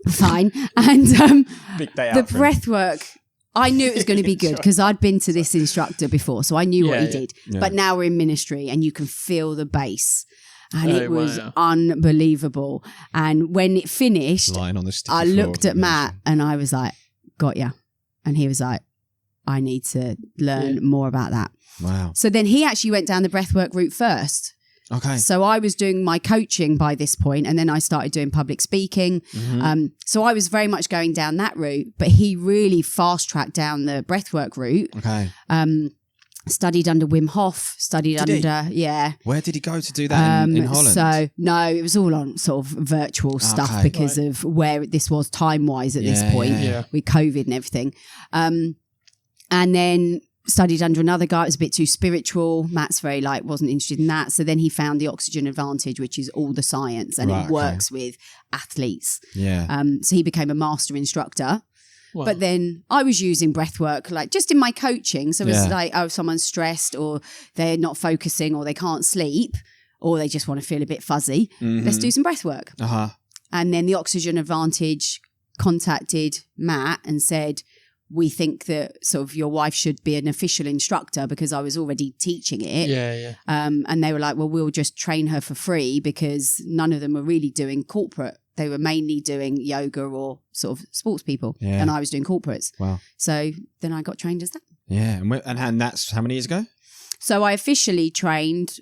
Fine. And Big day the out for him. breath work, I knew it was going to be good because I'd been to this instructor before, so I knew what he Yeah, yeah. did. Yeah. But now we're in ministry, and you can feel the bass, and Oh, it was wow. unbelievable. And when it finished, Lying on the sticky I floor looked of at the Matt, and I was like, "Got ya," and he was like, I need to learn more about that. Wow. So then he actually went down the breathwork route first. Okay. So I was doing my coaching by this point, and then I started doing public speaking. So I was very much going down that route, but he really fast tracked down the breathwork route. Okay. Studied under Wim Hof, Did he? yeah. Where did he go to do that in Holland? So no, it was all on sort of virtual stuff Okay. because of where this was time wise at this Yeah, point yeah. with COVID and everything. And then studied under another guy. It was a bit too spiritual. Matt's very wasn't interested in that. So then he found the Oxygen Advantage, which is all the science, and Right, it okay. works with athletes. Yeah. So he became a master instructor. Wow. But then I was using breath work, just in my coaching. So it's Yeah. if someone's stressed or they're not focusing or they can't sleep or they just want to feel a bit fuzzy, let's do some breath work. Uh-huh. And then the Oxygen Advantage contacted Matt and said, we think that sort of your wife should be an official instructor because I was already teaching it. Yeah, yeah. And they were like, well, we'll just train her for free because none of them were really doing corporate. They were mainly doing yoga or sort of sports people. Yeah. And I was doing corporates. Wow. So then I got trained as that. Yeah. And that's how many years ago? So I officially trained,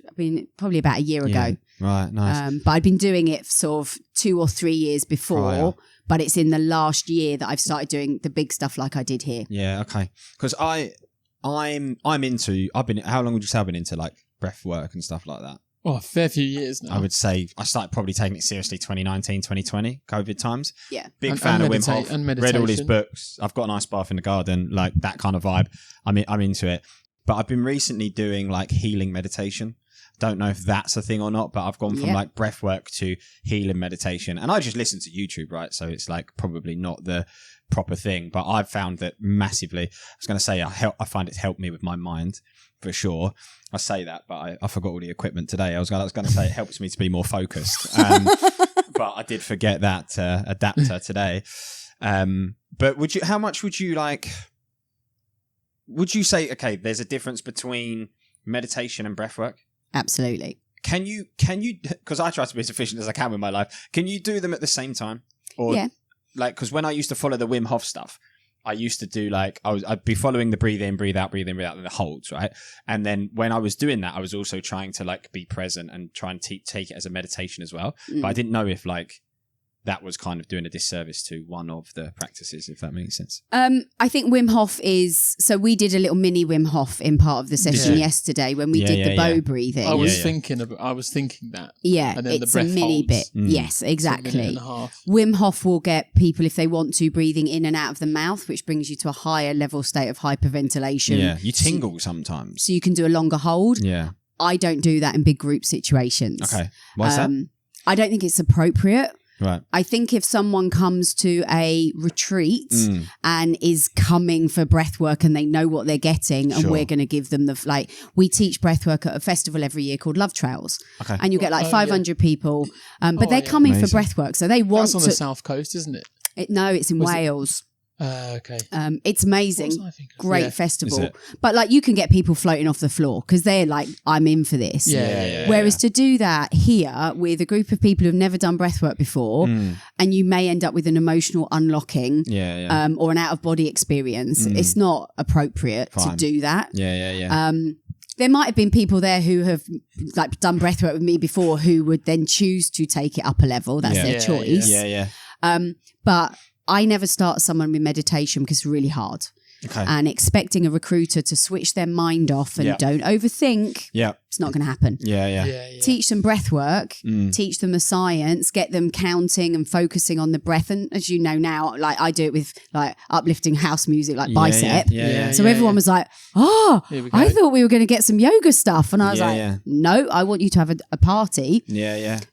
probably about a year ago. Right, nice. But I'd been doing it for sort of 2 or 3 years before. Prior. But it's in the last year that I've started doing the big stuff like I did here. Yeah, okay. Because I'm into. How long would you say I've been into like breath work and stuff like that? Oh, a fair few years now. I would say I started probably taking it seriously 2019, 2020, COVID times. Yeah. Big fan of Wim Hof. And Read all his meditation. books. I've got an ice bath in the garden, like that kind of vibe. I'm into it. But I've been recently doing like healing meditation. Don't know if that's a thing or not, but I've gone from like breath work to healing meditation. And I just listen to YouTube, right? So it's like probably not the proper thing, but I've found that massively. I was going to say I find it's helped me with my mind for sure. I say that, but I forgot all the equipment today. I was going to say it helps me to be more focused. But I did forget that adapter today. But how much would you like, would you say, okay, there's a difference between meditation and breath work? Absolutely. Can you, because I try to be as efficient as I can with my life, can you do them at the same time? Or like, because when I used to follow the Wim Hof stuff, I used to do like, I'd be following the breathe in, breathe out, and the holds, right? And then when I was doing that, I was also trying to like be present and try and take it as a meditation as well. But I didn't know if like that was kind of doing a disservice to one of the practices, if that makes sense. I think Wim Hof so we did a little mini Wim Hof in part of the session yesterday when we did the bow breathing. I was thinking that. Yeah, and then it's the a breath mini holds. bit. Yes, It's a minute exactly. and a half. Wim Hof will get people, if they want to, breathing in and out of the mouth, which brings you to a higher level state of hyperventilation. Yeah, you tingle sometimes. So you can do a longer hold. Yeah. I don't do that in big group situations. Okay. Why's that? I don't think it's appropriate. Right. I think if someone comes to a retreat and is coming for breath work and they know what they're getting and we're going to give them we teach breath work at a festival every year called Love Trails. Okay. And you get like 500 people, but they're coming for breath work. So they want That's on the south coast, isn't it? No, it's in Wales. Okay. It's amazing. Great festival. Is it? But like you can get people floating off the floor because they're like, I'm in for this. Whereas to do that here with a group of people who've never done breathwork before and you may end up with an emotional unlocking or an out of body experience, it's not appropriate to do that. There might have been people there who have like done breathwork with me before who would then choose to take it up a level. That's their choice. But I never start someone with meditation because it's really hard. Okay. And expecting a recruiter to switch their mind off and don't overthink, it's not going to happen. Teach them breath work, teach them the science, get them counting and focusing on the breath. And as you know now, like I do it with like uplifting house music, like Bicep. So everyone was like, I thought we were going to get some yoga stuff. And I was no, I want you to have a party.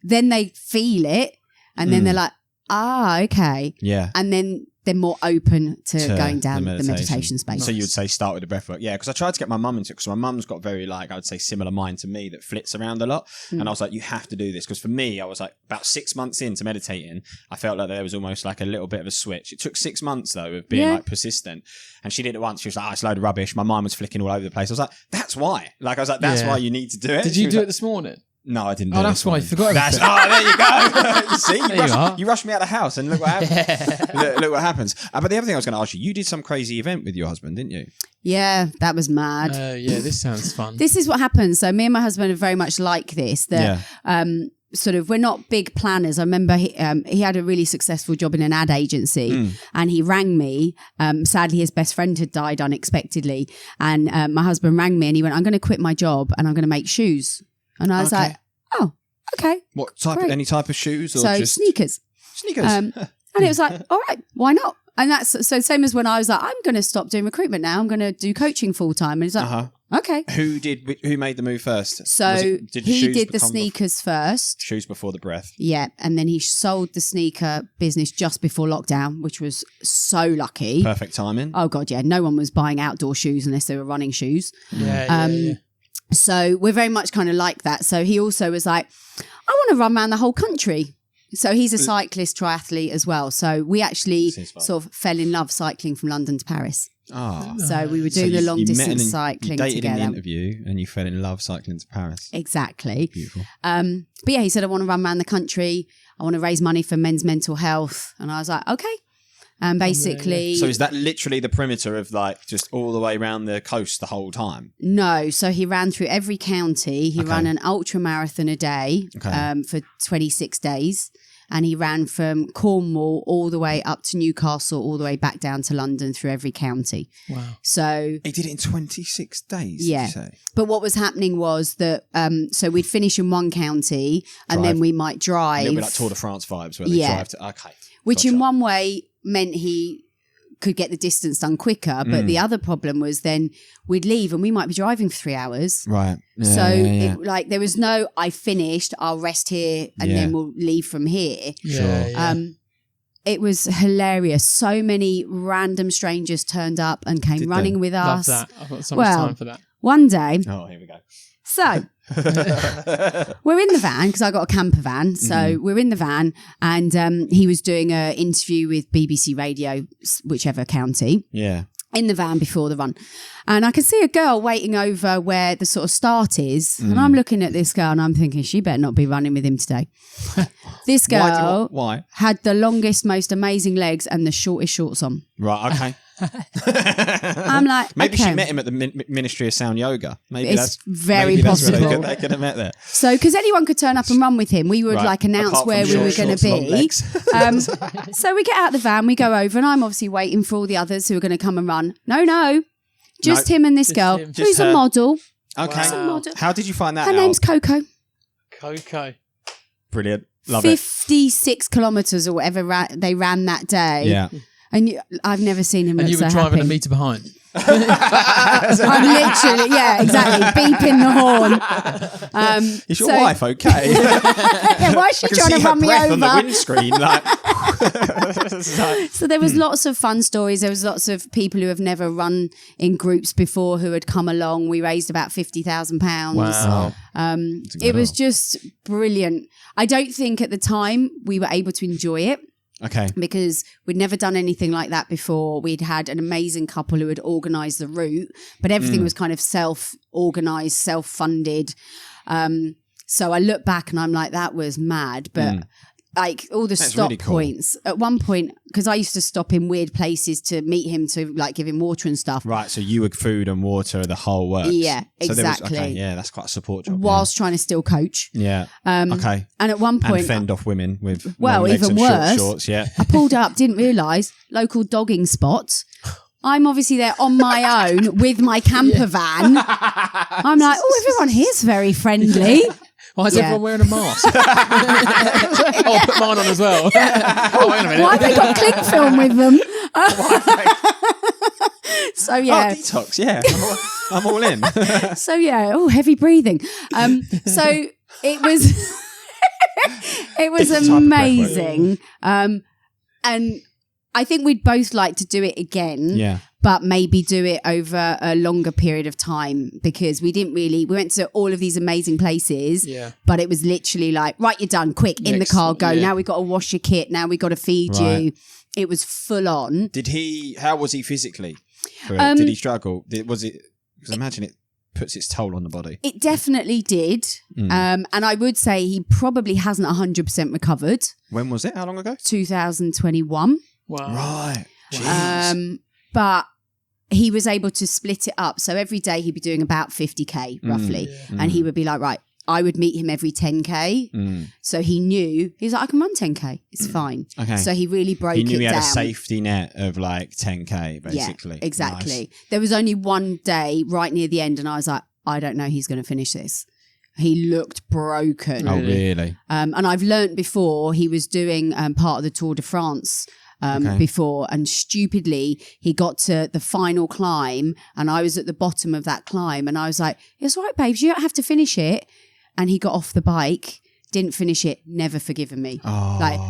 Then they feel it and then they're like, okay. And then they're more open to going down the meditation space. So you would say start with the breath work. Yeah, because I tried to get my mum into it because my mum's got very I would say similar mind to me that flits around a lot. And I was like, you have to do this. Because for me, I was like about 6 months into meditating, I felt like there was almost like a little bit of a switch. It took 6 months though of being like persistent. And she did it once. She was like, it's a load of rubbish. My mind was flicking all over the place. I was like, that's why. Like I was like, that's why you need to do it. Did you do it this morning? No, I didn't do it. Oh, that's why I forgot everything. There you go. You see, you rushed me out of the house and look what happened. Look what happens. But the other thing I was going to ask you did some crazy event with your husband, didn't you? Yeah, that was mad. This sounds fun. This is what happens. So me and my husband are very much like this. Sort of, we're not big planners. I remember he had a really successful job in an ad agency and he rang me. Sadly, his best friend had died unexpectedly. And my husband rang me and he went, I'm going to quit my job and I'm going to make shoes. And I was like, oh, okay. What type? Any type of shoes? Or so just sneakers. And it was like, all right, why not? And that's so same as when I was like, I'm going to stop doing recruitment now. I'm going to do coaching full time. And it's like, okay. Who made the move first? So he did the sneakers first. Shoes before the breath. Yeah. And then he sold the sneaker business just before lockdown, which was so lucky. Perfect timing. Oh God, yeah. No one was buying outdoor shoes unless they were running shoes. Yeah. So we're very much kind of like that. So he also was like, I want to run around the whole country. So he's a cyclist, triathlete as well. So we actually sort of fell in love cycling from London to Paris. Oh. So we were doing the long distance cycling you dated together. in the interview and you fell in love cycling to Paris. Exactly. Beautiful. But he said, I want to run around the country. I want to raise money for men's mental health. And I was like, okay. And basically... So is that literally the perimeter of like just all the way around the coast the whole time? No. So he ran through every county. He ran an ultra marathon a day for 26 days. And he ran from Cornwall all the way up to Newcastle, all the way back down to London through every county. Wow. So he did it in 26 days, yeah. did you say? But what was happening was that, so we'd finish in one county and then we might drive. A little bit like Tour de France vibes where they drive to... Okay. Which in one way meant he could get the distance done quicker. But the other problem was then we'd leave and we might be driving for 3 hours. Right. Yeah, so yeah. Like there was no, I finished, I'll rest here and then we'll leave from here. It was hilarious. So many random strangers turned up and came running with us. Love that. I've got so much time for that. One day. Oh, here we go. So we're in the van because I got a camper van. So we're in the van and he was doing an interview with BBC Radio, whichever county. Yeah. In the van before the run. And I could see a girl waiting over where the sort of start is. And I'm looking at this girl and I'm thinking, she better not be running with him today. This girl Why? had the longest, most amazing legs and the shortest shorts on. Right, okay. I'm like, maybe okay. she met him at the Ministry of Sound Yoga. Maybe It's that's very maybe that's where possible. they could have met there. So, because anyone could turn up and run with him, we would like announce Apart where from we were short going to shorts, long be. legs. So we get out the van, we go over, and I'm obviously waiting for all the others who are going to come and run. No, just him and this girl, him. who's Just a her. model. Okay. She's a model. How did you find that Her out? name's Coco. Coco. Brilliant. Love it. 56 kilometres or whatever they ran that day. Yeah. And I've never seen him And look you were so driving happy. a metre behind. I'm literally, yeah, exactly, beeping the horn. Is your wife okay? Yeah, why is she I can trying see to her run me breath on the over? windscreen. Like, So there was lots of fun stories. There was lots of people who have never run in groups before who had come along. We raised about £50,000. Wow. It was just brilliant. I don't think at the time we were able to enjoy it. okay. Because we'd never done anything like that before. We'd had an amazing couple who had organised the route, but everything was kind of self-organised, self-funded. So I look back and I'm like, that was mad. But like all the stop really cool. points, at one point, because I used to stop in weird places to meet him to like give him water and stuff. Right, so you were food and water, the whole works. Yeah, So there was- exactly. okay, yeah, that's quite a support job. Whilst trying to still coach. Yeah. Okay. And at one point, And fend off women with Well, long legs even and short worse. shorts. Yeah. I pulled up, didn't realise, local dogging spot. I'm obviously there on my own with my camper van. I'm like, oh, everyone here's very friendly. Why is Yeah. everyone wearing a mask? I'll put mine on as well. Oh, wait a minute. Why have they got cling film with them? So yeah. Oh, detox. Yeah. I'm all in. So yeah, oh, heavy breathing. So it was it was Different type of amazing. And I think we'd both like to do it again. Yeah. But maybe do it over a longer period of time because we went to all of these amazing places, but it was literally like, right, you're done, quick, in the car, go. Now we've got to wash your kit. Now we've got to feed you. It was full on. How was he physically? Did he struggle? Because I imagine it puts its toll on the body. It definitely did. And I would say he probably hasn't 100% recovered. When was it? How long ago? 2021. Wow. Right. Jeez. But he was able to split it up. So every day he'd be doing about 50k roughly. And he would be like, right, I would meet him every 10k. So he knew, he was like, I can run 10k. It's fine. Okay. So he really broke it down. He knew he had a safety net of like 10k basically. Yeah, exactly. Nice. There was only one day right near the end and I was like, I don't know he's going to finish this. He looked broken. Oh, really? And I've learnt before he was doing part of the Tour de France before, and stupidly he got to the final climb and I was at the bottom of that climb and I was like, it's all right, babes, you don't have to finish it. And he got off the bike, didn't finish it, never forgiven me.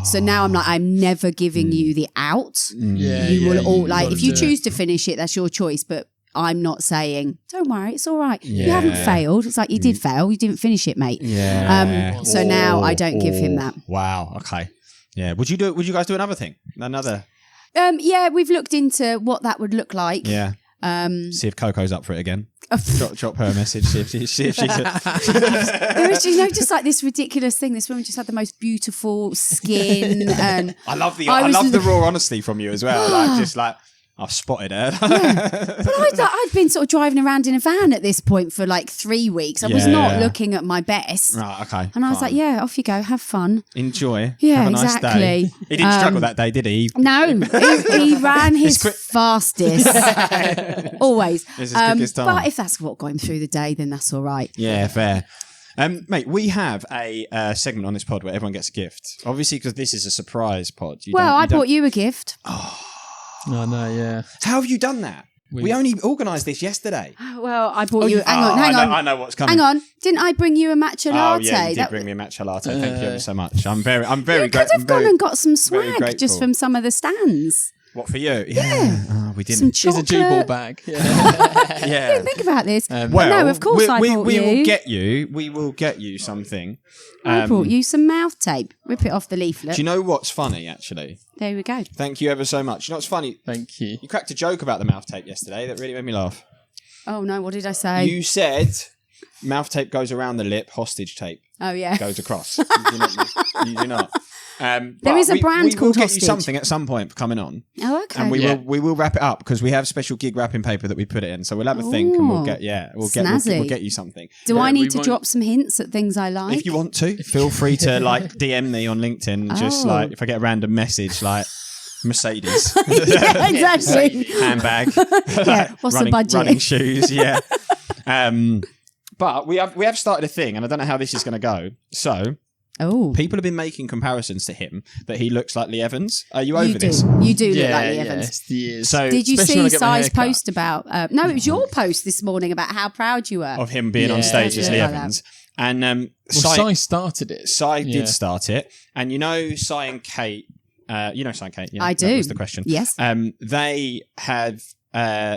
So now I'm like, I'm never giving you the out. You will all like, if you choose to finish it, that's your choice. But I'm not saying, don't worry, it's all right. You haven't failed. It's like, you did fail. You didn't finish it, mate. Yeah. So now I don't give him that. Wow. Okay. Yeah. Would you guys do another thing? Another? Yeah, we've looked into what that would look like. Yeah. See if Coco's up for it again. Drop her a message. See if she's. There is, just like this ridiculous thing. This woman just had the most beautiful skin, and I love the raw honesty from you as well. Like just like I've spotted her. But I'd been sort of driving around in a van at this point for like 3 weeks. I was not looking at my best. Right, okay. And I was like, yeah, off you go, have fun. Enjoy. Yeah, have a nice exactly. day. He didn't struggle that day, did he? No, he ran his fastest. Always. It's his quickest time. But if that's what got him through the day, then that's all right. Yeah, fair. Mate, we have a segment on this pod where everyone gets a gift. Obviously, because this is a surprise pod. I bought you a gift. No, yeah. How have you done that? We only organised this yesterday. Well, I bought you. Hang on. I know what's coming. Hang on. Didn't I bring you a matcha latte? Oh yeah, you did bring me a matcha latte. Thank you ever so much. I'm very You could have gone and got some swag just from some of the stands. What for you? Yeah. Oh, we didn't. Some chocolate. It's a G-ball bag. Yeah. Yeah. Didn't think about this. Well, no, of course I bought we you. We will get you something. I brought you some mouth tape. Rip it off the leaflet. Do you know what's funny, actually? There we go. Thank you ever so much. You know what's funny? Thank you. You cracked a joke about the mouth tape yesterday that really made me laugh. Oh, no. What did I say? You said mouth tape goes around the lip, hostage tape Oh, yeah. goes across. You do not. There is a brand called We'll get Hostage. you something at some point for coming on. Oh, okay. And we will wrap it up because we have special gig wrapping paper that we put it in. So we'll have a think and we'll get you something. Do I need to drop some hints at things I like? If you want to, feel free to like DM me on LinkedIn. And just like if I get a random message like Mercedes, yeah, exactly. handbag, Yeah, what's the budget? Running shoes, yeah. But we have started a thing, and I don't know how this is going to go. So. Oh, People have been making comparisons to him that he looks like Lee Evans. Are you over this? You do look like Lee Evans. Yes, he is. So Did you especially when I see get my Si's hair cut. post about? No, it was your post this morning about how proud you were. of him being on Yeah, stage as Lee yeah. Evans. And Well, Si Si started it. did start it. And you know Si and Kate, you know Si and Kate? Yeah, I do. That was the question. Yes. They have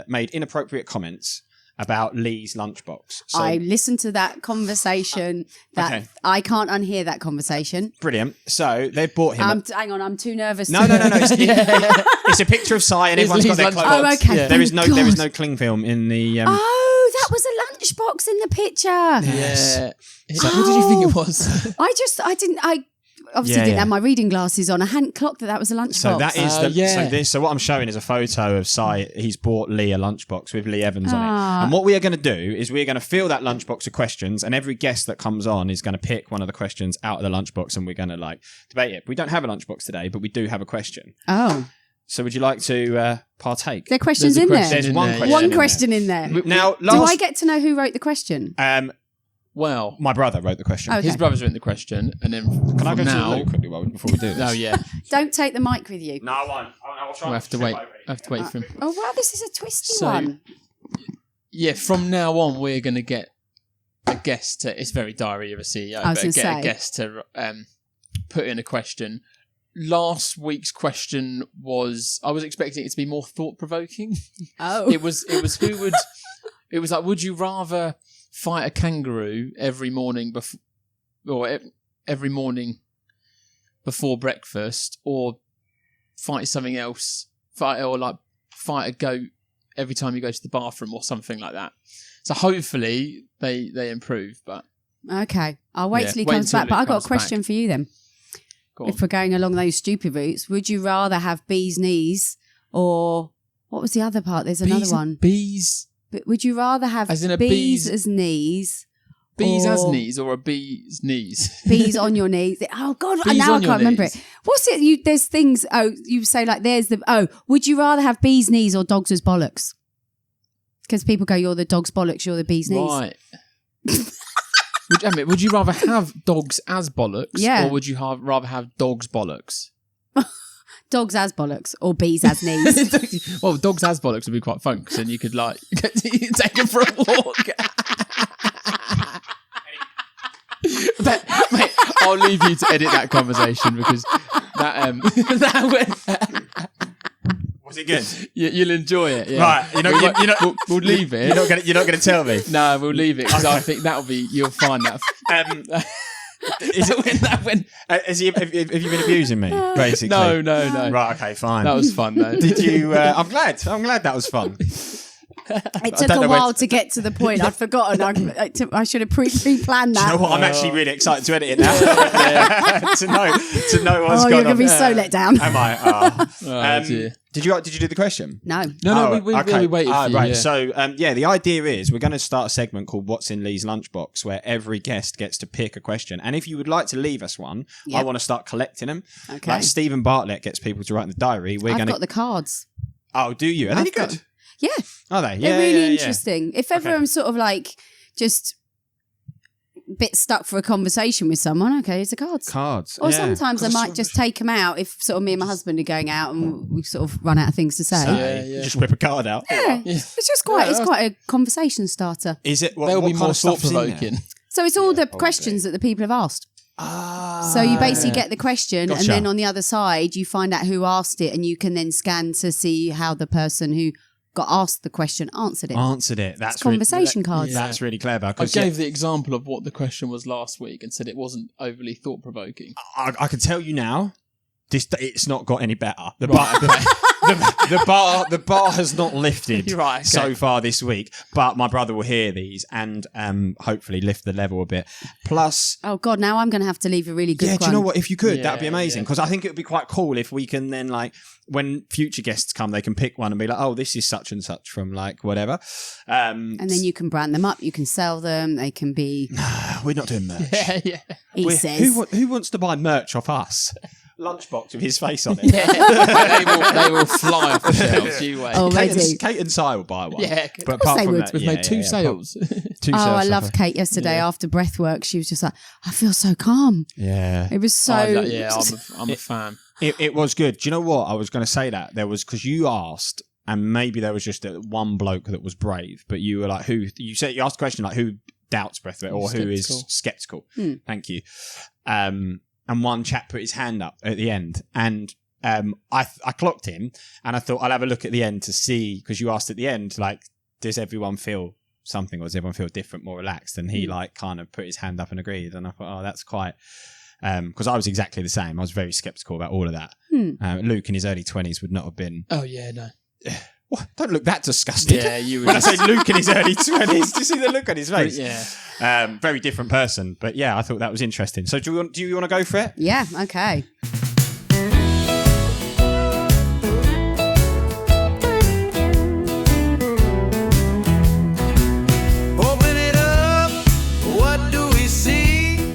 made inappropriate comments about Lee's lunchbox. So, I listened to that conversation. Okay. I can't unhear that conversation. brilliant. So they've bought him. Hang on, I'm too nervous. No. It's a picture of Si and everyone's got their Lee's clothes. Oh, okay. Yeah. There is thank no God. cling film in the. Oh, that was a lunchbox in the picture. Yeah. What did you think it was? I obviously Yeah, didn't yeah. have my reading glasses on. I hadn't clocked that was a lunchbox. So that is yeah. So what I'm showing is a photo of Si. He's bought Lee a lunchbox with Lee Evans on it. Ah. And what we are going to do is we're going to fill that lunchbox with questions, and every guest that comes on is going to pick one of the questions out of the lunchbox, and we're going to like debate it. We don't have a lunchbox today, but we do have a question. Oh, So would you like to partake? there are questions There's a in there. question There's in one there, question. One in there. question in there. Now, Do I get to know who wrote the question? Well, my brother wrote the question. Okay. his brother's written the question, and then Can I go now, to Lou quickly before we do this? Oh yeah, Don't take the mic with you. No, I won't. I'll try. we'll have to wait. I have to wait for him. Oh wow, this is a twisty So- one. Yeah, from now on, we're going to get a guest to. It's very diary of a CEO, I was but gonna get say. a guest to put in a question. Last week's question was. I was expecting it to be more thought provoking. Oh, It was who would. It was like, would you rather fight a kangaroo every morning every morning before breakfast, or fight something else? Fight a goat every time you go to the bathroom, or something like that. So hopefully they improve. But okay. I'll wait Yeah, till he wait comes until back. But he I've got comes a question back. for you then. go on. If we're going along those stupid routes, would you rather have bees knees or what was the other part? There's another one. Bees But would you rather have As in a bees bees- as knees? as or knees, or a bee's knees? Bees on your knees. Oh God! Bees Now I on your can't remember knees. it. What's it? There's things. Oh, you say like there's the. Oh, would you rather have bees knees or dogs as bollocks? Because people go, you're the dog's bollocks, you're the bees knees. Right. Would you rather have dogs as bollocks, Yeah. or would you rather have dogs bollocks? Dogs as bollocks or bees as knees. Well, dogs as bollocks would be quite fun, because then you could like take them for a walk. But, mate, I'll leave you to edit that conversation, because that Was it good? you'll enjoy it. Yeah. Right, We'll leave it. You're not going to tell me. No, we'll leave it, because I think you'll find that. Is it have you been abusing me? Basically, No. Right, okay, fine. That was fun though. Did you? I'm glad that was fun. It took a while to get to the point. I'd forgotten. I should have pre-planned that. Do you know what? I'm actually really excited to edit it now. to know what's you're going going to on. be so let down. Am I? Dear. Did you do the question? No. No, we waited for you. Right. Yeah. So, the idea is we're going to start a segment called What's in Lee's Lunchbox, where every guest gets to pick a question. And if you would like to leave us one, I want to start collecting them. Okay. Like Stephen Bartlett gets people to write in the diary. I've got the cards. Oh, do you? Are they good? Yeah. Are they? They're really interesting. If ever I'm sort of like just a bit stuck for a conversation with someone, okay, it's the cards. Cards. Or sometimes I might just take them out if sort of me and my husband are going out and we sort of run out of things to say. Yeah. Just whip a card out. Yeah. It's just quite a conversation starter. Is it? They'll be more thought-provoking. So it's all the questions that the people have asked. So you basically get the question and then on the other side you find out who asked it and you can then scan to see how the person who got asked the question answered it. That's conversation cards. That's really clever. I gave the example of what the question was last week and said it wasn't overly thought-provoking. I can tell you now, it's not got any better. The bar has not lifted so far this week, but my brother will hear these and hopefully lift the level a bit. Plus, oh god, now I'm going to have to leave a really good one. Do you know what? If you could, that'd be amazing because I think it would be quite cool if we can then like when future guests come, they can pick one and be like, oh, this is such and such from like whatever. And then you can brand them up, you can sell them. They can be. We're not doing merch. He says. Who wants to buy merch off us? Lunchbox with his face on it. They will fly off the shelves. You wait. Oh, they do. Kate and Si will buy one. Yeah, but apart from that, we've made two sales. I loved Kate yesterday after breathwork. She was just like, I feel so calm. Yeah, it was so. I'm a fan. It was good. Do you know what? I was going to say that there was because you asked, and maybe there was just one bloke that was brave, but you were like, who? You asked a question like, who doubts breathwork or who is skeptical? Thank you. And one chap put his hand up at the end, and I clocked him, and I thought I'll have a look at the end to see because you asked at the end like, does everyone feel something or does everyone feel different, more relaxed? And he like kind of put his hand up and agreed, and I thought, oh, that's quite. Because I was exactly the same. I was very sceptical about all of that. Luke in his early 20s would not have been. Oh yeah, no. What? Don't look that disgusted. Yeah, you would. When I say Luke in his early 20s, do you see the look on his face? Yeah. Very different person. But yeah, I thought that was interesting. So do you want to go for it? Yeah, okay. Open it up, what do we see?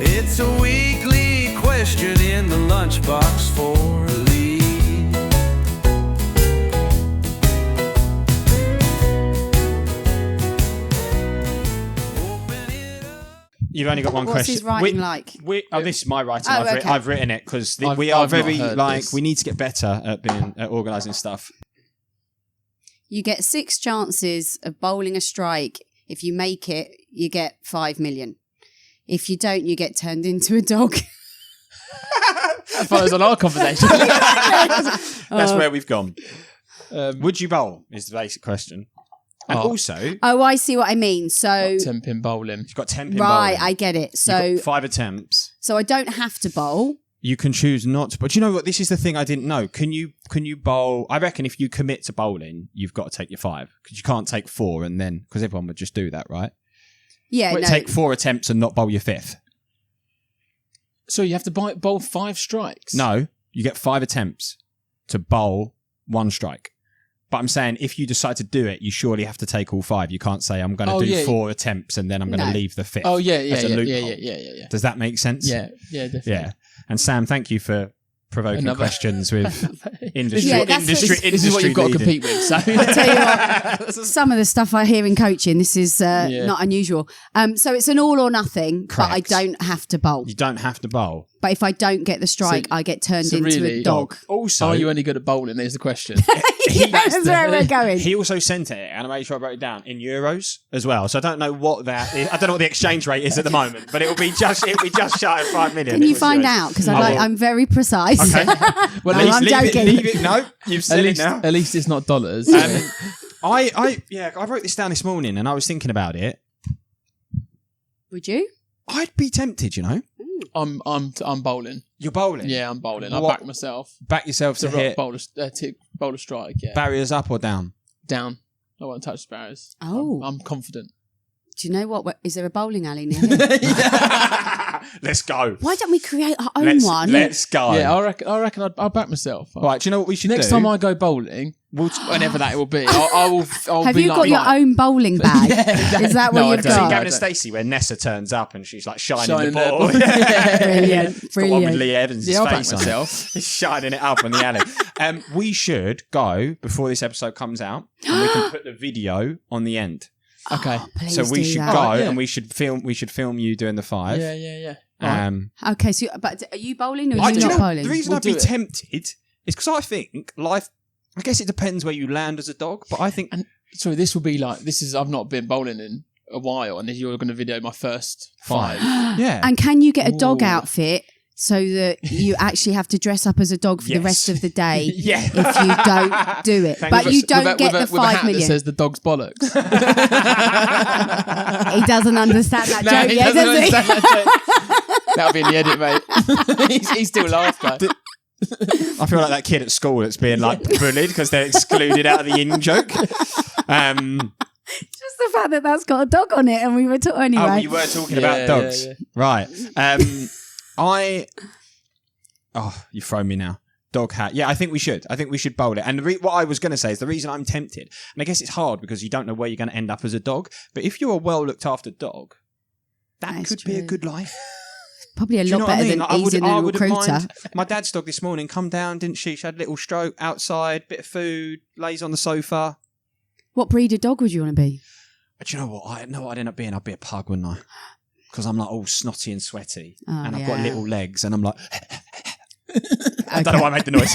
It's a weekly question in the lunchbox for Lee. You've only got one What's question. his writing like? This is my writing. Oh, okay. I've written it because we are very like we need to get better at organising stuff. You get 6 chances of bowling a strike. If you make it, you get 5 million. If you don't, you get turned into a dog. I thought it was on our conversation. That's where we've gone. Would you bowl? Is the basic question. And also... Oh, I see what I mean. So... 10-pin bowling. You've got 10-pin bowling. Right, I get it. So... You've got 5 attempts. So I don't have to bowl. You can choose not to. But you know what? This is the thing I didn't know. Can you bowl... I reckon if you commit to bowling, you've got to take your 5. Because you can't take 4 and then... Because everyone would just do that, right? Yeah, no. Take 4 attempts and not bowl your 5th. So you have to bowl 5 strikes? No, you get 5 attempts to bowl 1 strike. But I'm saying if you decide to do it, you surely have to take all 5. You can't say I'm going to do 4 attempts and then I'm going to leave the 5th. Oh yeah. Does that make sense? Yeah, definitely. Yeah. And Sam, thank you for provoking questions with industry. This is what you've got to compete with. So. I tell you what, some of the stuff I hear in coaching, this is not unusual. So it's an all or nothing, Correct. But I don't have to bowl. You don't have to bowl. But if I don't get the strike, I get turned into a dog. Also, are you only good at bowling? There's the question. That's where we're going. He also sent it, and I made sure I wrote it down in euros as well. So I don't know what that is. I don't know what the exchange rate is at the moment, but it'll be just shy of 5 million. Can you find out? Because I'm very precise. Okay. Well, I'm joking. Leave it. No, you've said it now. At least it's not dollars. I wrote this down this morning, and I was thinking about it. Would you? I'd be tempted, you know. I'm bowling. You're bowling? Yeah, I'm bowling. I back myself. Back yourself to hit. Bowl a strike, yeah. Barriers up or down? Down. I won't touch sparrows. Oh. I'm confident. Do you know what? Is there a bowling alley near here? Let's go. Why don't we create our own one? Let's go. Yeah, I reckon I'll back myself. Right, do you know what we should Next do? time I go bowling, whenever that will be, I'll Have be you like, got your own bowling bag? Yeah. Is that No, what I you've don't. See got? Gavin and Stacey where Nessa turns up and she's like shining Shining the ball. the ball. Brilliant, It's got one with brilliant. Lee Evans' Yeah, I'll back face on myself. it. He's shining it up on the alley. We should go before this episode comes out and we can put the video on the end. Okay. Please So we do should that. go Oh, yeah. and we should film you doing the 5. Yeah. Okay, so but are you bowling or I are you do not know, bowling? the reason We'll I'd be do it. tempted is because I think life. I guess it depends where you land as a dog, but I think And so this will be like I've not been bowling in a while, and you're going to video my first 5. yeah. And can you get a dog Ooh. outfit so that you actually have to dress up as a dog for the Yes. rest of the day Yeah. if you don't do it? Thank But you. you don't with get a, the with a hat 5 million. that says the dog's bollocks. He doesn't understand that No, joke he yet, doesn't does he? understand that joke. That'll be in the edit, mate. he still laughs, guys. I feel like that kid at school that's being like bullied because they're excluded out of the in joke. Just the fact that that's got a dog on it and we were talking anyway. Oh, you were talking about dogs, yeah. right? You've thrown me now. Dog hat. Yeah, I think we should. I think we should bowl it. And what I was going to say is the reason I'm tempted, and I guess it's hard because you don't know where you're going to end up as a dog. But if you're a well looked after dog, that That's could be a true. good life. Probably a Do you know lot what I better mean? than Like, easing a wouldn't recruiter. mind. My dad's dog this morning come down, didn't she? She had a little stroke outside, bit of food, lays on the sofa. What breed of dog would you want to be? But you know what? I know what I'd end up being. I'd be a pug, wouldn't I? Because I'm like all snotty and sweaty, Oh, and I've got yeah. little legs, and I'm like. I don't know why I made the noise.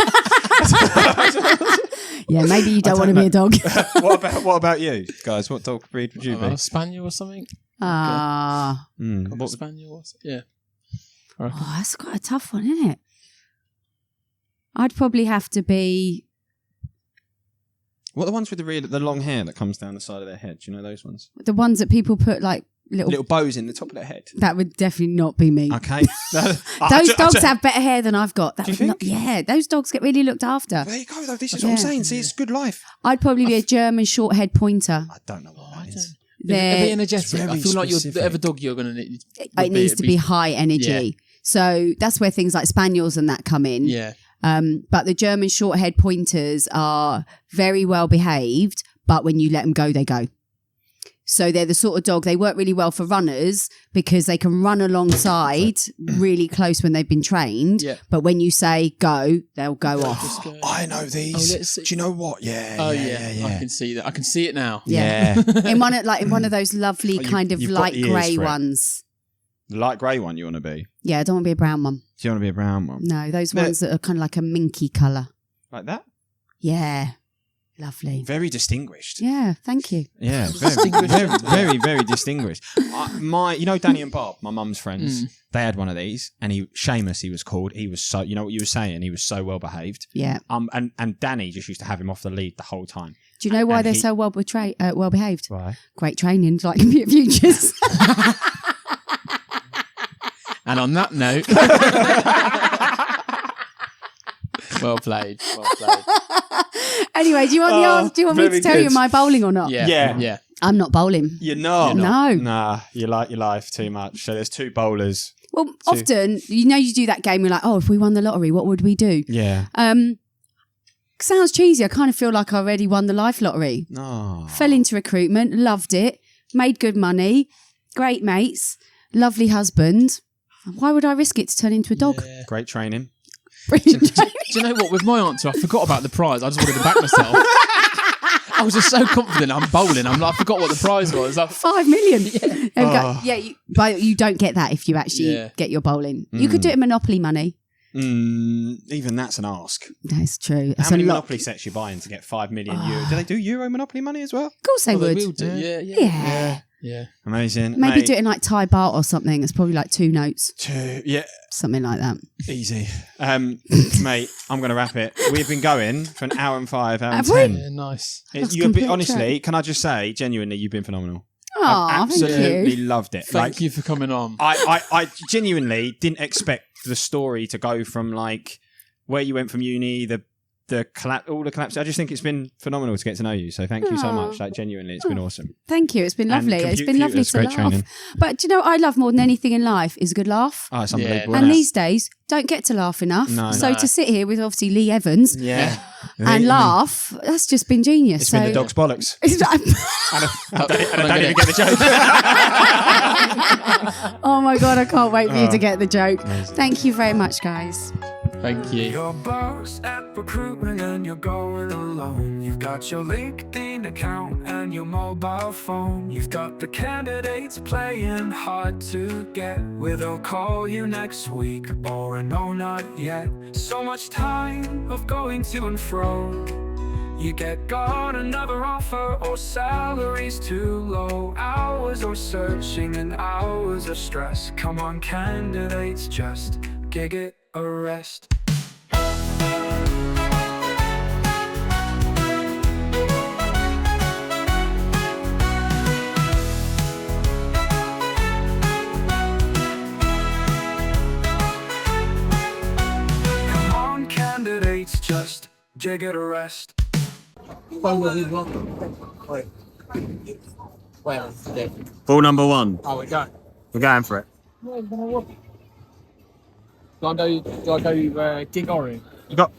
Yeah, maybe you don't want to don't be a dog. What about you guys? What dog breed would you be? A spaniel or something? Ah, What spaniel was it? Yeah. I reckon. oh, that's quite a tough one, isn't it? I'd probably have to be. What are the ones with the long hair that comes down the side of their head? Do you know those ones? The ones that people put like Little bows in the top of their head. That would definitely not be me. Okay. Those dogs have better hair than I've got. That Do you would not, think? yeah, those dogs get really looked after. Well, there you go, though. This is what I'm Yeah. saying. See, it's good life. I'd probably be a German short-haired pointer. I don't know what that is. They're- Are they energetic? It's I very feel like specific. whatever dog you're going to need. It needs to be high energy. Yeah. So that's where things like spaniels and that come in. Yeah. But the German short-haired pointers are very well behaved, but when you let them go, they go. So they're the sort of dog, they work really well for runners because they can run alongside really close when they've been trained. Yeah. But when you say go, they'll go off. Just go. I know these. Oh, let's see. Do you know what? Yeah. Oh yeah. I can see that. I can see it now. Yeah. in one of those lovely Oh, kind of you've got light ears grey for it. ones. The light grey one you want to be? Yeah, I don't want to be a brown one. Do you want to be a brown one? No, those No. ones that are kind of like a minky colour. Like that? Yeah. Lovely. Very distinguished. Yeah, thank you. Yeah, Distinguished very, gentleman. very, very distinguished. You know Danny and Bob, my mum's friends. They had one of these, and Seamus, he was called. He was so, you know what you were saying. He was so well behaved. Yeah. And Danny just used to have him off the lead the whole time. Do you know why And they're he- so well behaved? Why? Great training, like Computer Futures. And on that note, well played. Well played. Anyway, do you want me very to tell you good. my bowling or not? Yeah. Yeah. Yeah. I'm not bowling. You're not. No. Nah, you like your life too much. So there's 2 bowlers. Well, often, you do that game, you're like, oh, if we won the lottery, what would we do? Yeah. Sounds cheesy. I kind of feel like I already won the life lottery. No. Fell into recruitment, loved it, made good money, great mates, lovely husband. Why would I risk it to turn into a dog? Yeah. Great training. Brilliant. Do you know what? With my answer, I forgot about the prize. I just wanted to back myself. I was just so confident. I'm bowling. I forgot what the prize was. 5 million. But you don't get that if you actually get your bowling. You could do it in Monopoly money. Even that's an ask. That's true. How It's many a lot. Monopoly sets you buying to get 5 million euro? Do they do Euro Monopoly money as well? Of course they Oh, they would. will do. Yeah. Yeah. Yeah. Amazing. Maybe Mate, do it in like Thai baht or something. It's probably like 2 notes. 2. Yeah, Something like that. easy. Mate, I'm going to wrap it. We've been going for an hour and 5, hour and Have we? 10. Yeah, nice. That's You've been, complete honestly, can I just say, genuinely, you've been phenomenal. Oh, I've thank absolutely you. loved it. Thank you for coming on. I genuinely didn't expect the story to go from like where you went from uni, the all the collapse. I just think it's been phenomenal to get to know you. So thank you so much. Like genuinely, it's been awesome. Thank you. It's been lovely. It's been lovely to laugh. Training. But do you know what I love more than anything in life is a good laugh. Oh, it's unbelievable. And these days, don't get to laugh enough. So to sit here with obviously Lee Evans and laugh, that's just been genius. It's been the dog's bollocks. I don't even get the joke. Oh my God, I can't wait for you to get the joke. Thank you very much, guys. Thank you. You're boss at recruitment and you're going alone. You've got your LinkedIn account and your mobile phone. You've got the candidates playing hard to get. Will they'll call you next week or no, not yet. So much time of going to and fro. You got another offer or salary's too low. Hours of searching and hours of stress. Come on candidates, just gig it a rest. Come on candidates, just gig it a rest. Ball number 1. Oh, we go. We're going for it. Do I go Giig orange? You got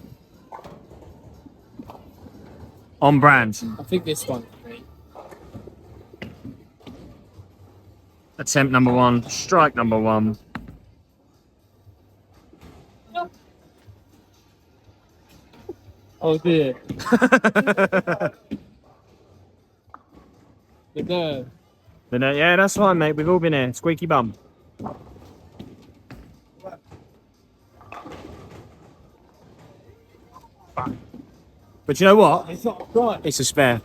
on brand. I think this one. Attempt number 1. Strike number 1. Oh dear. The nerve. Yeah, that's fine, mate. We've all been here. Squeaky bum. But you know what? It's not right. It's a spare.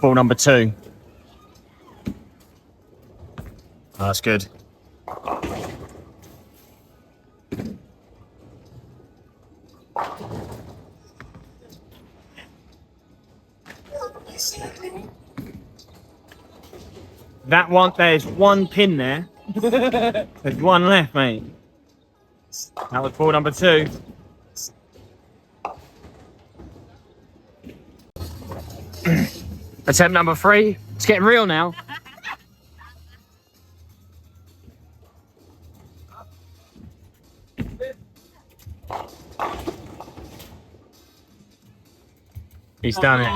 Ball number 2. Oh, that's good. That one, there's one pin there. There's one left, mate. That was ball number 2. Attempt number 3. It's getting real now. He's done it.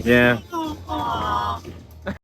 Yeah.